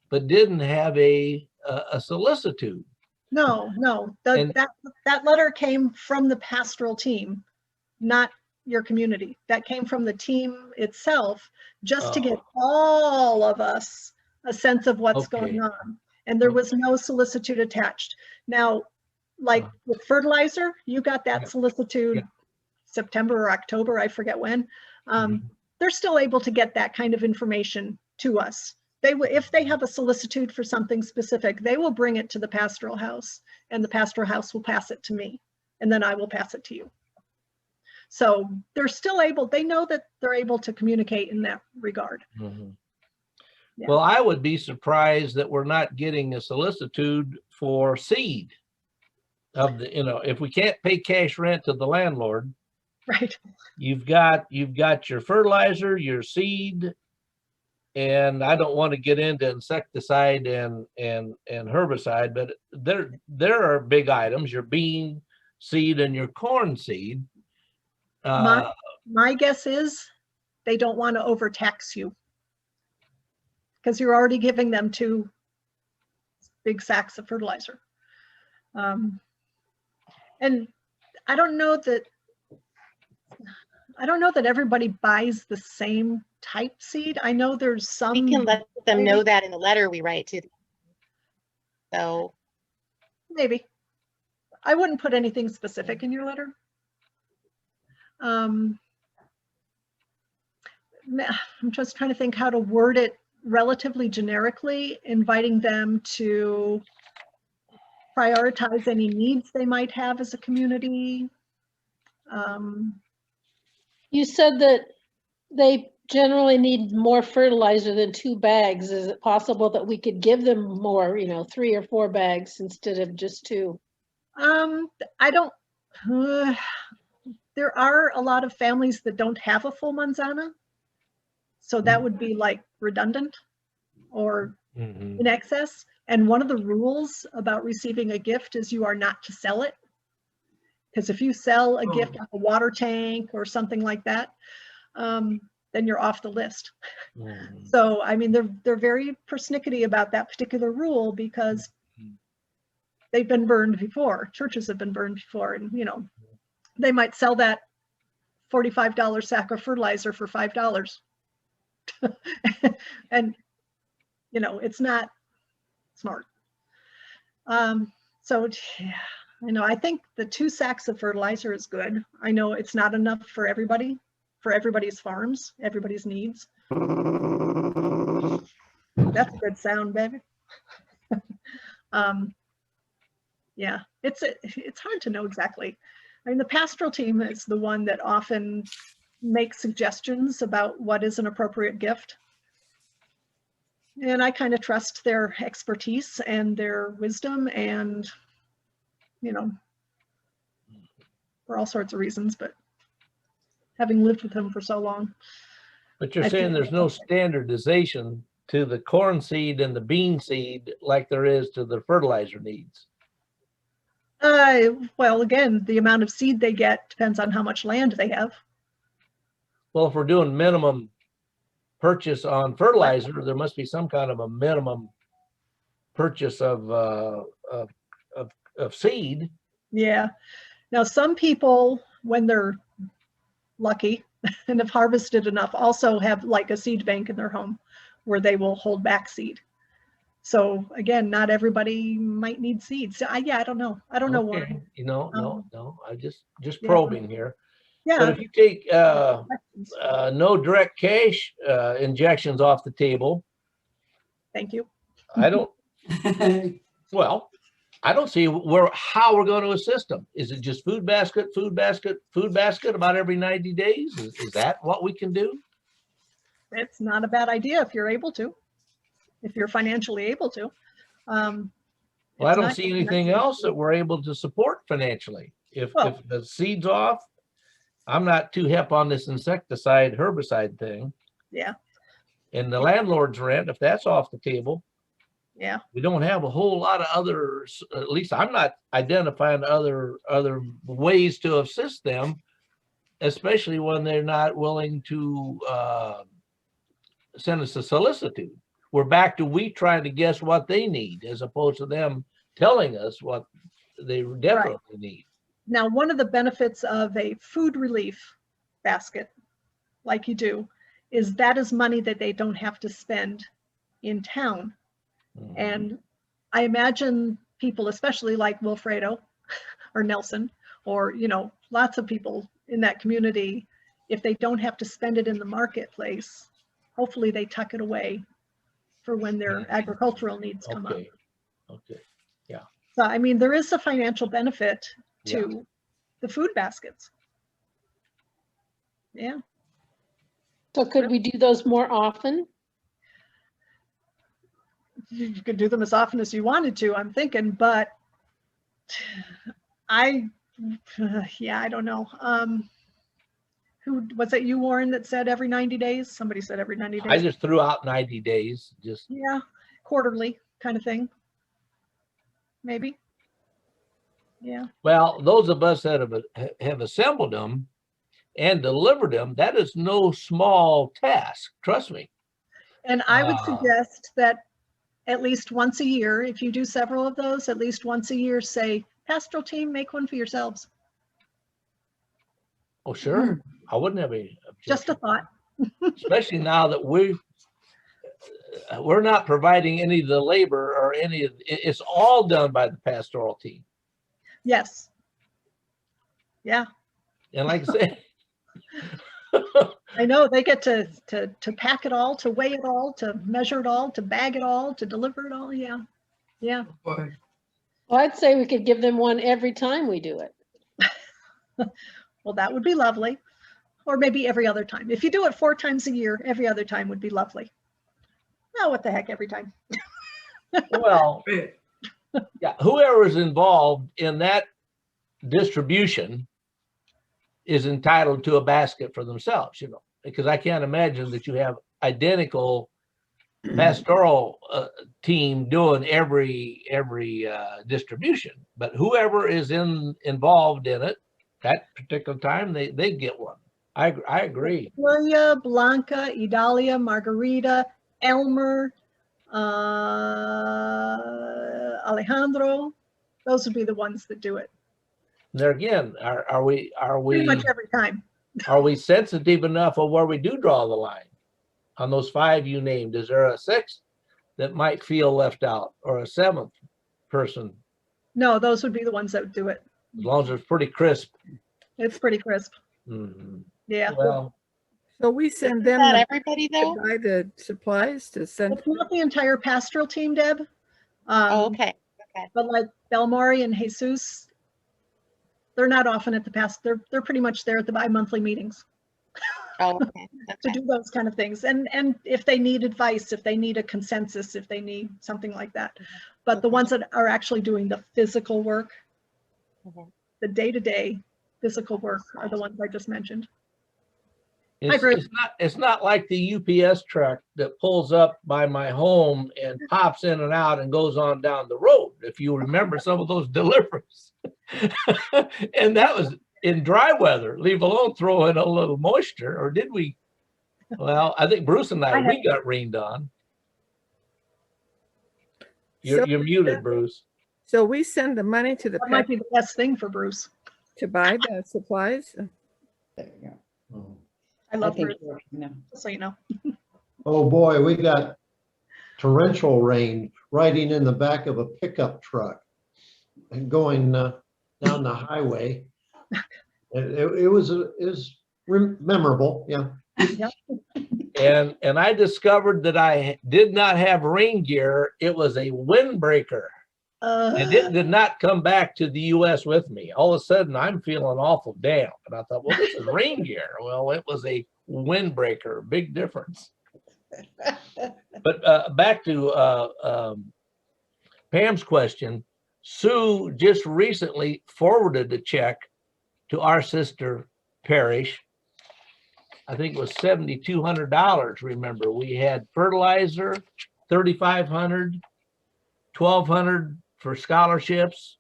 but didn't have a solicitude. No, And- that letter came from the pastoral team, not your community. That came from the team itself, just to get all of us a sense of what's going on. And there was no solicitude attached. Now, like with fertilizer, you got that solicitude September or October, I forget when. They're still able to get that kind of information to us. If they have a solicitude for something specific, they will bring it to the pastoral house, and the pastoral house will pass it to me, and then I will pass it to you. So they're still able, they know that they're able to communicate in that regard. Yeah. Well, I would be surprised that we're not getting a solicitude for seed of the, if we can't pay cash rent to the landlord, right? You've got your fertilizer, your seed, and I don't want to get into insecticide and herbicide, but there are big items, your bean seed and your corn seed. My guess is they don't want to overtax you, because you're already giving them 2 big sacks of fertilizer. And I don't know that everybody buys the same type seed. I know there's some. We can let them know that in the letter we write to them. So maybe. I wouldn't put anything specific in your letter. I'm just trying to think how to word it relatively generically, inviting them to prioritize any needs they might have as a community. You said that they generally need more fertilizer than 2 bags. Is it possible that we could give them more, 3 or 4 bags instead of just 2? I don't, there are a lot of families that don't have a full manzana. So that would be like redundant or in excess. And one of the rules about receiving a gift is you are not to sell it. Because if you sell a gift like a water tank or something like that, then you're off the list. So, I mean, they're very persnickety about that particular rule, because they've been burned before. Churches have been burned before, and they might sell that $45 sack of fertilizer for $5. And it's not smart. So yeah, I think the 2 sacks of fertilizer is good. I know it's not enough for everybody, for everybody's farms, everybody's needs. That's a good sound, baby. Yeah, it's hard to know exactly. I mean, the pastoral team is the one that often makes suggestions about what is an appropriate gift. And I kind of trust their expertise and their wisdom, and, for all sorts of reasons, but having lived with them for so long. But you're saying there's no standardization to the corn seed and the bean seed like there is to the fertilizer needs. Well, again, the amount of seed they get depends on how much land they have. Well, if we're doing minimum purchase on fertilizer, there must be some kind of a minimum purchase of seed. Yeah. Now, some people, when they're lucky and have harvested enough, also have like a seed bank in their home where they will hold back seed. So again, not everybody might need seeds. So I don't know. I don't know why. No. I just probing here. Yeah. But if you take no direct cash injections off the table. Thank you. I don't. Well, I don't see how we're going to assist them. Is it just food basket about every 90 days? Is that what we can do? It's not a bad idea if you're able to, if you're financially able to. Well, I don't see anything else that we're able to support financially. If the seed's off, I'm not too hip on this insecticide herbicide thing. Yeah. And the landlord's rent, if that's off the table, yeah, we don't have a whole lot of others. At least I'm not identifying other ways to assist them especially when they're not willing to send us a solicitude. We're back to we trying to guess what they need as opposed to them telling us what they definitely need. Now, one of the benefits of a food relief basket, like you do, is that is money that they don't have to spend in town. And I imagine people, especially like Wilfredo or Nelson, or, you know, lots of people in that community, if they don't have to spend it in the marketplace, hopefully they tuck it away for when their agricultural needs come up. Okay. Yeah. So, I mean, there is a financial benefit to the food baskets. Yeah. So could we do those more often? You could do them as often as you wanted to, I'm thinking, but I don't know. Who was it, you, Warren, that said every 90 days? Somebody said every 90 days. I just threw out 90 days, just. Yeah, quarterly kind of thing, maybe. Yeah. Well, those of us that have assembled them and delivered them, that is no small task, trust me. And I would suggest that at least once a year, if you do several of those, at least once a year, say, Pastoral Team, make one for yourselves. Oh, sure. I wouldn't have any objection. Just a thought. Especially now that we're not providing any of the labor or any of it's all done by the pastoral team. Yes. Yeah. And like I said, I know they get to pack it all, to weigh it all, to measure it all, to bag it all, to deliver it all. Yeah. Yeah. Boy. Well, I'd say we could give them one every time we do it. Well, that would be lovely. Or maybe every other time. If you do it 4 times a year, every other time would be lovely. Oh, what the heck, every time. well, yeah, whoever is involved in that distribution is entitled to a basket for themselves, you know, because I can't imagine that you have identical pastoral team doing every distribution, but whoever is involved in it that particular time, they get one. I agree. Julia, Blanca, Idalia, Margarita, Elmer, Alejandro, those would be the ones that do it. There again, are we pretty much every time? Are we sensitive enough of where we do draw the line on those 5 you named? Is there a 6th that might feel left out, or a 7th person? No, those would be the ones that would do it. As long as it's pretty crisp. It's pretty crisp. Mm-hmm. Yeah. Well, so we send them everybody though? to buy the supplies to send. It's not the entire pastoral team, Deb. Okay. But like Belmari and Jesus, they're not often at the they're pretty much there at the bi-monthly meetings. Oh, okay. To do those kind of things. And if they need advice, if they need a consensus, if they need something like that. But the ones that are actually doing the physical work, the day-to-day physical work are the ones I just mentioned. it's not like the UPS truck that pulls up by my home and pops in and out and goes on down the road. If you remember some of those deliveries. And that was in dry weather, leave alone throw in a little moisture, or did we? Well, I think Bruce and we got rained on. You're muted, Bruce. So we send the money to the That might be the best thing for Bruce. To buy the supplies. There you go. I love Bruce, No. so you know. Oh boy, we got torrential rain riding in the back of a pickup truck and going down the highway. It was memorable, yeah. Yep. And I discovered that I did not have rain gear. It was a windbreaker. And it did not come back to the U.S. with me. All of a sudden, I'm feeling awful damp. And I thought, well, this is rain gear. Well, it was a windbreaker. Big difference. But back to Pam's question. Sue just recently forwarded a check to our sister parish. I think it was $7,200. Remember, we had fertilizer, $3,500, $1,200 for scholarships,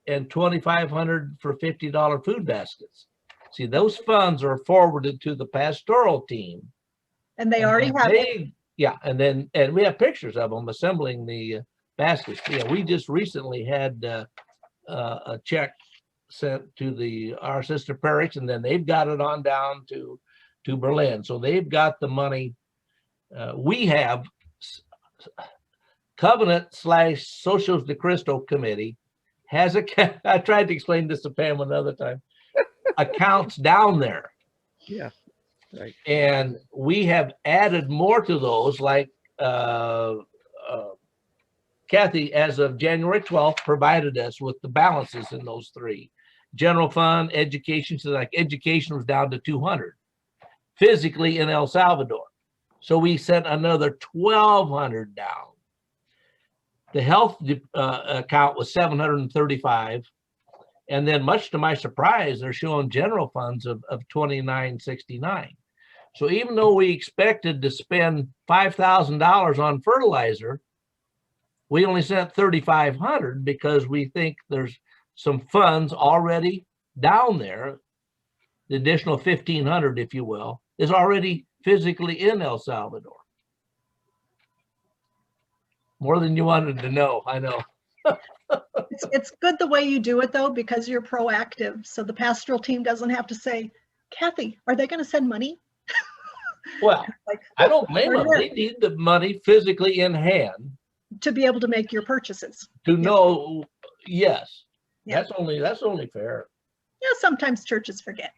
and $2,500 for $50 food baskets. See, those funds are forwarded to the pastoral team. And they and already then have it. Yeah, and we have pictures of them assembling the baskets. Yeah, we just recently had a check sent to our sister parish, and then they've got it on down to Berlin. So they've got the money. We have Covenant/Socios de Cristo Committee has I tried to explain this to Pam another time. Accounts down there. Yeah. Right. And we have added more to those, like Kathy, as of January 12th, provided us with the balances in those three. General fund, education, so like education was down to 200 physically in El Salvador. So we sent another 1,200 down. The health account was 735. And then much to my surprise, they're showing general funds of 2969. So even though we expected to spend $5,000 on fertilizer, we only sent 3,500 because we think there's some funds already down there. The additional 1,500, if you will, is already physically in El Salvador. More than you wanted to know, I know. It's good the way you do it though, because you're proactive. So the pastoral team doesn't have to say, Kathy, are they going to send money? Well, Like, I don't blame them. They need the money physically in hand to be able to make your purchases. to know. Yes, Yeah. that's only fair. Yeah, sometimes churches forget.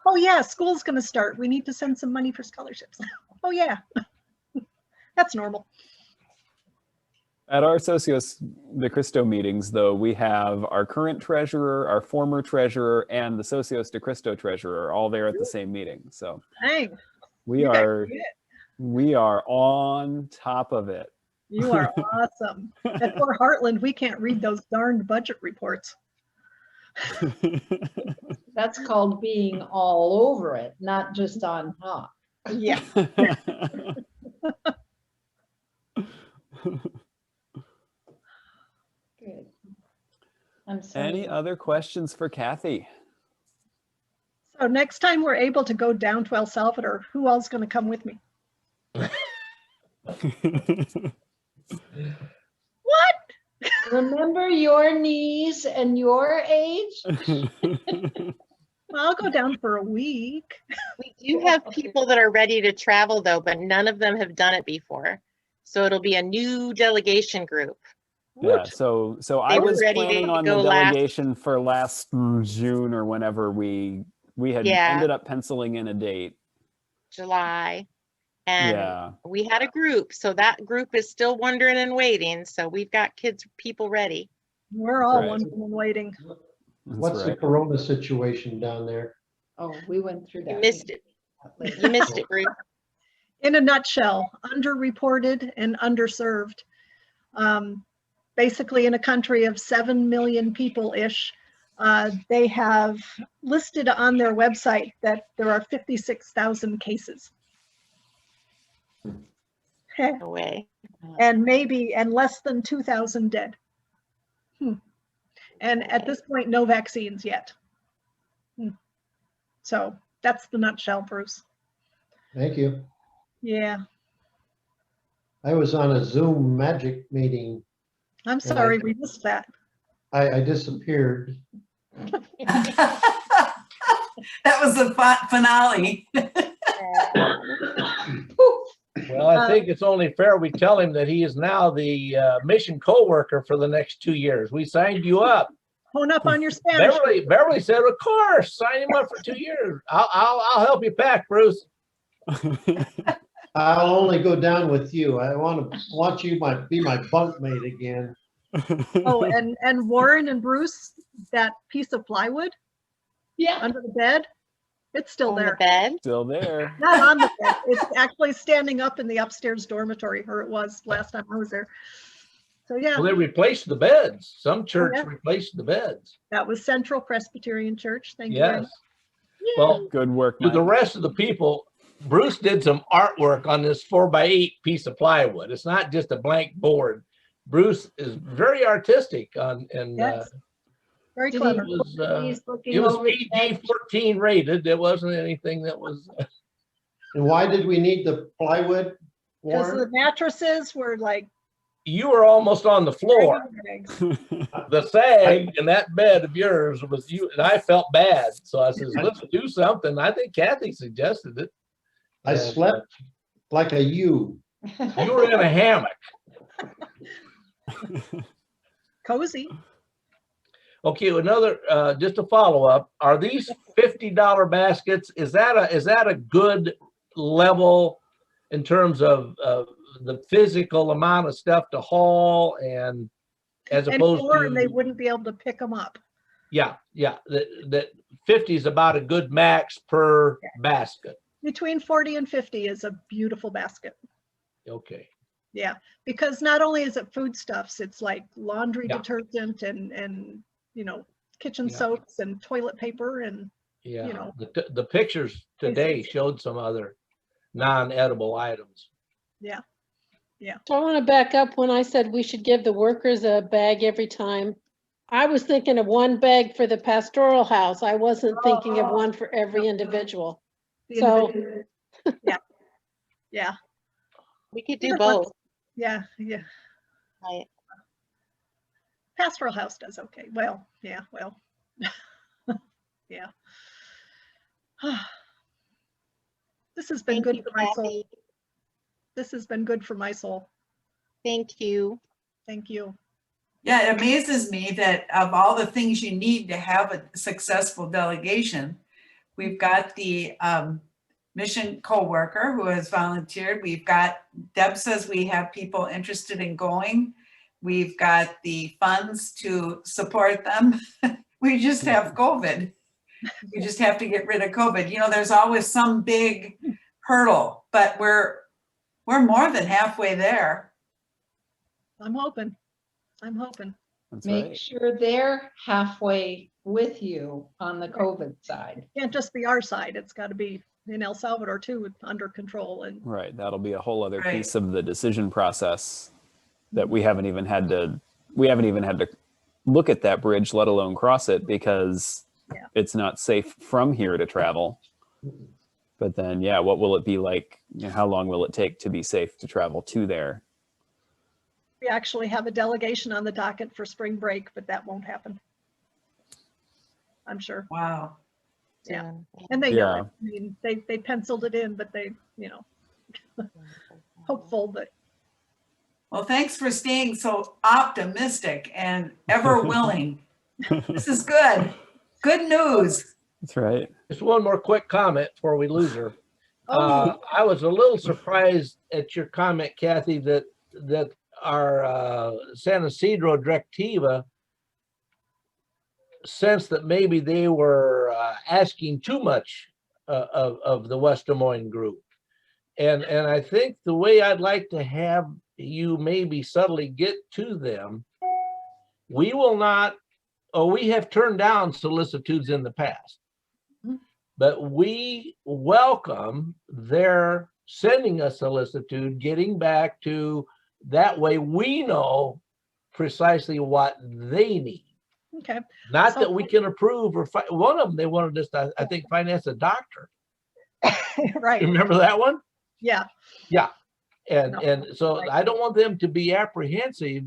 Oh yeah, school's going to start. We need to send some money for scholarships. Oh yeah, that's normal. At our Socios de Cristo meetings, though, we have our current treasurer, our former treasurer, and the Socios de Cristo treasurer all there at the same meeting. So Dang, we are on top of it. you are awesome. At Fort Heartland, we can't read those darned budget reports. That's called being all over it, not just on top. Yeah. Good. I'm sorry. Any other questions for Kathy? So next time we're able to go down to El Salvador, who else is going to come with me? What? Remember your knees and your age? Well, I'll go down for a week. We do have people that are ready to travel though, but none of them have done it before. So it'll be a new delegation group. Yeah, so I were was ready to planning on the go last- delegation for last June or whenever we had Yeah. ended up penciling in a date. July. And Yeah. we had a group, so that group is still wondering and waiting. So we've got people ready. We're all Right. wondering and waiting. That's What's the right. corona situation down there? Oh, we went through You that. missed it. You missed it, Bruce. In a nutshell, underreported and underserved. Basically, in a country of 7 million people-ish, they have listed on their website that there are 56,000 cases. No way. And less than 2,000 dead. And at this point, no vaccines yet. So that's the nutshell, Bruce. Thank you. Yeah, I was on a Zoom magic meeting. I'm sorry we missed that. I disappeared. That was the finale. Well, I think it's only fair we tell him that he is now the mission co-worker for the next 2 years. We signed you up. Hone up on your Spanish. Beverly said, of course, sign him up for 2 years. I'll help you pack, Bruce. I'll only go down with you. I want you be my bunkmate again. Oh, and Warren and Bruce, that piece of plywood under the bed, it's still On there. the bed. Still there. Not on the bed. It's actually standing up in the upstairs dormitory, or it was last time I was there. So yeah, Well, they replaced the beds. Some church yeah. replaced the beds. that was Central Presbyterian Church. Thank you. very Yes. much. Well, Good work, to the Mike. rest of the people, Bruce did some artwork on this 4x8 piece of plywood. It's not just a blank board. Bruce is very artistic Yes. Very Did clever. he's It looking was over the edge. PG-14 rated. It wasn't anything that was, And why did we need the plywood, Because the Warren? mattresses were like. you were almost on the floor. Eggs. The sag in that bed of yours was you, and I felt bad. So I says, let's do something. I think Kathy suggested it. I slept like a U. You were in a hammock. Cozy. Okay, another, just a follow up. Are these $50 baskets? Is that a good level in terms of the physical amount of stuff to haul, and as opposed And they to, wouldn't be able to pick them up. yeah, that 50 is about a good max per basket. Between 40 and 50 is a beautiful basket. Okay. Yeah, because not only is it foodstuffs, it's like laundry Yeah. detergent and you know, kitchen Yeah. soaps and toilet paper and Yeah, you know. the pictures today showed some other non-edible items. Yeah. Yeah. So I want to back up when I said we should give the workers a bag every time. I was thinking of one bag for the pastoral house. I wasn't thinking of one for every individual. The So individual- yeah. Yeah. We could do Either one. both. Yeah. Yeah. Right. Pastoral house does okay. Well, yeah, well. Yeah. This has been Thank good you, for my soul. Kathy. This has been good for my soul. Thank you. Thank you. Yeah, it amazes me that of all the things you need to have a successful delegation, we've got the mission coworker who has volunteered. We've got, Deb says we have people interested in going. We've got the funds to support them. We just have COVID. We just have to get rid of COVID. You know, there's always some big hurdle, but we're more than halfway there. I'm hoping. I'm hoping. That's Make right. sure they're halfway with you on the COVID side. Can't just be our side. It's got to be in El Salvador too, under control. And Right. That'll be a whole other Right. piece of the decision process that we haven't even had to look at that bridge, let alone cross it, because Yeah. it's not safe from here to travel. But then, yeah, what will it be like? You know, how long will it take to be safe to travel to there? we actually have a delegation on the docket for spring break, but that won't happen. I'm sure. Wow. Yeah. And they know Yeah. it. I mean, they penciled it in, but they, you know, hopeful, but Well, thanks for staying so optimistic and ever willing. This is good. Good news. That's right. Just one more quick comment before we lose her. oh, I was a little surprised at your comment, Kathy, that our San Isidro directiva sensed that maybe they were asking too much of the West Des Moines group. And I think the way I'd like to have you maybe subtly get to them, we will not, or we have turned down solicitudes in the past, but we welcome their sending a solicitude, getting back to, that way we know precisely what they need. okay. Not So- that we can approve or one of them, they wanted us to, I think, finance a doctor. Right. Remember that one? Yeah. Yeah. And No, and so right. I don't want them to be apprehensive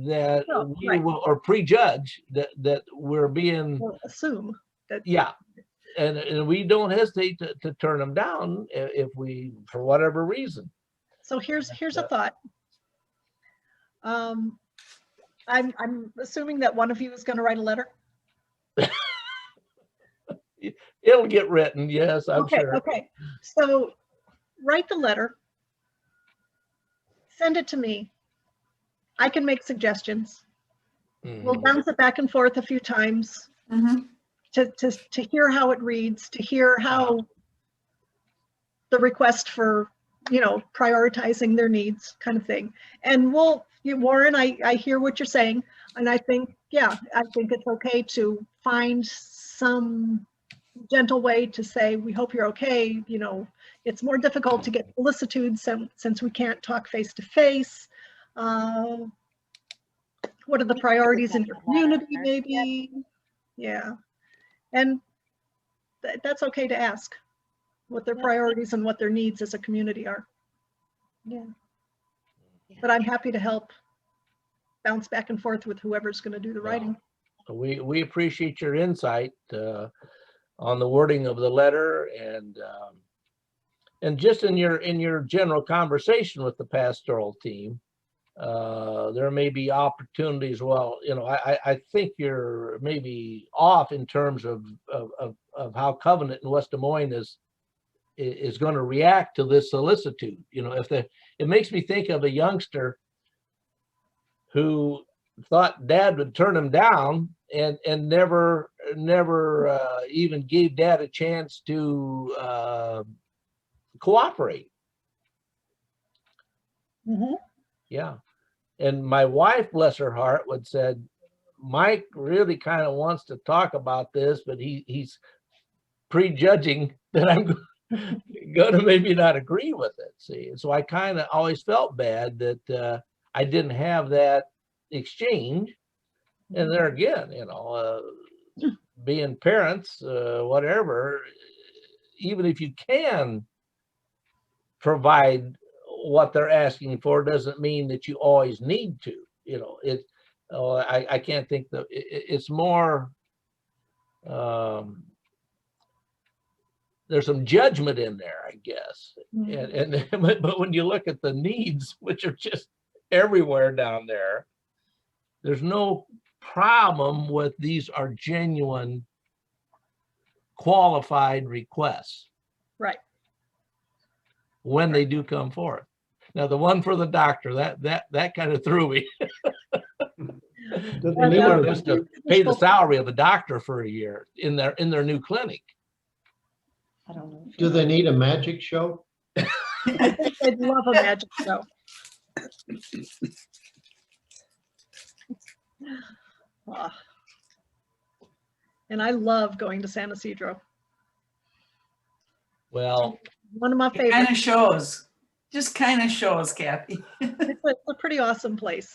that No, we right. will, or prejudge that we're being, We'll assume that. yeah. And we don't hesitate to turn them down if we, for whatever reason. So here's a thought. I'm assuming that one of you is going to write a letter. It'll get written, yes, I'm Okay, sure. okay. So write the letter, send it to me. I can make suggestions. We'll Mhm. bounce it back and forth a few times Mhm. to hear how it reads, to hear how the request for, you know, prioritizing their needs kind of thing. And Warren, I hear what you're saying. And I think, yeah, I think it's okay to find some gentle way to say, we hope you're okay. You know, it's more difficult to get solicitudes since we can't talk face to face. What are the priorities in your community, maybe? Yeah. And that's okay to ask what their priorities and what their needs as a community are. Yeah. But I'm happy to help bounce back and forth with whoever's going to do the writing. We appreciate your insight on the wording of the letter, and just in your general conversation with the pastoral team, there may be opportunities. Well, you know, I think you're maybe off in terms of how Covenant in West Des Moines is going to react to this solicitude. You know, it makes me think of a youngster who thought Dad would turn him down and never even gave Dad a chance to cooperate. Mm-hmm. Yeah. And my wife, bless her heart, would said, Mike really kind of wants to talk about this, but he's prejudging that I'm going to maybe not agree with it. See, so I kind of always felt bad that I didn't have that exchange. And there again, you know, being parents, whatever, even if you can provide what they're asking for, doesn't mean that you always need to. You know, I can't think that it's more. There's some judgment in there, I guess. Mm-hmm. But when you look at the needs, which are just everywhere down there, there's no problem with these are genuine, qualified requests. Right. When they do come forth. Now, the one for the doctor, that kind of threw me. Do They they wanted need us to pay the salary of a doctor for a year in their new clinic. I don't know. do they need a magic show? I think they'd love a magic show. And I love going to San Isidro. Well, One of my It kind favorites. of shows, just kind of shows, Kathy. It's a pretty awesome place.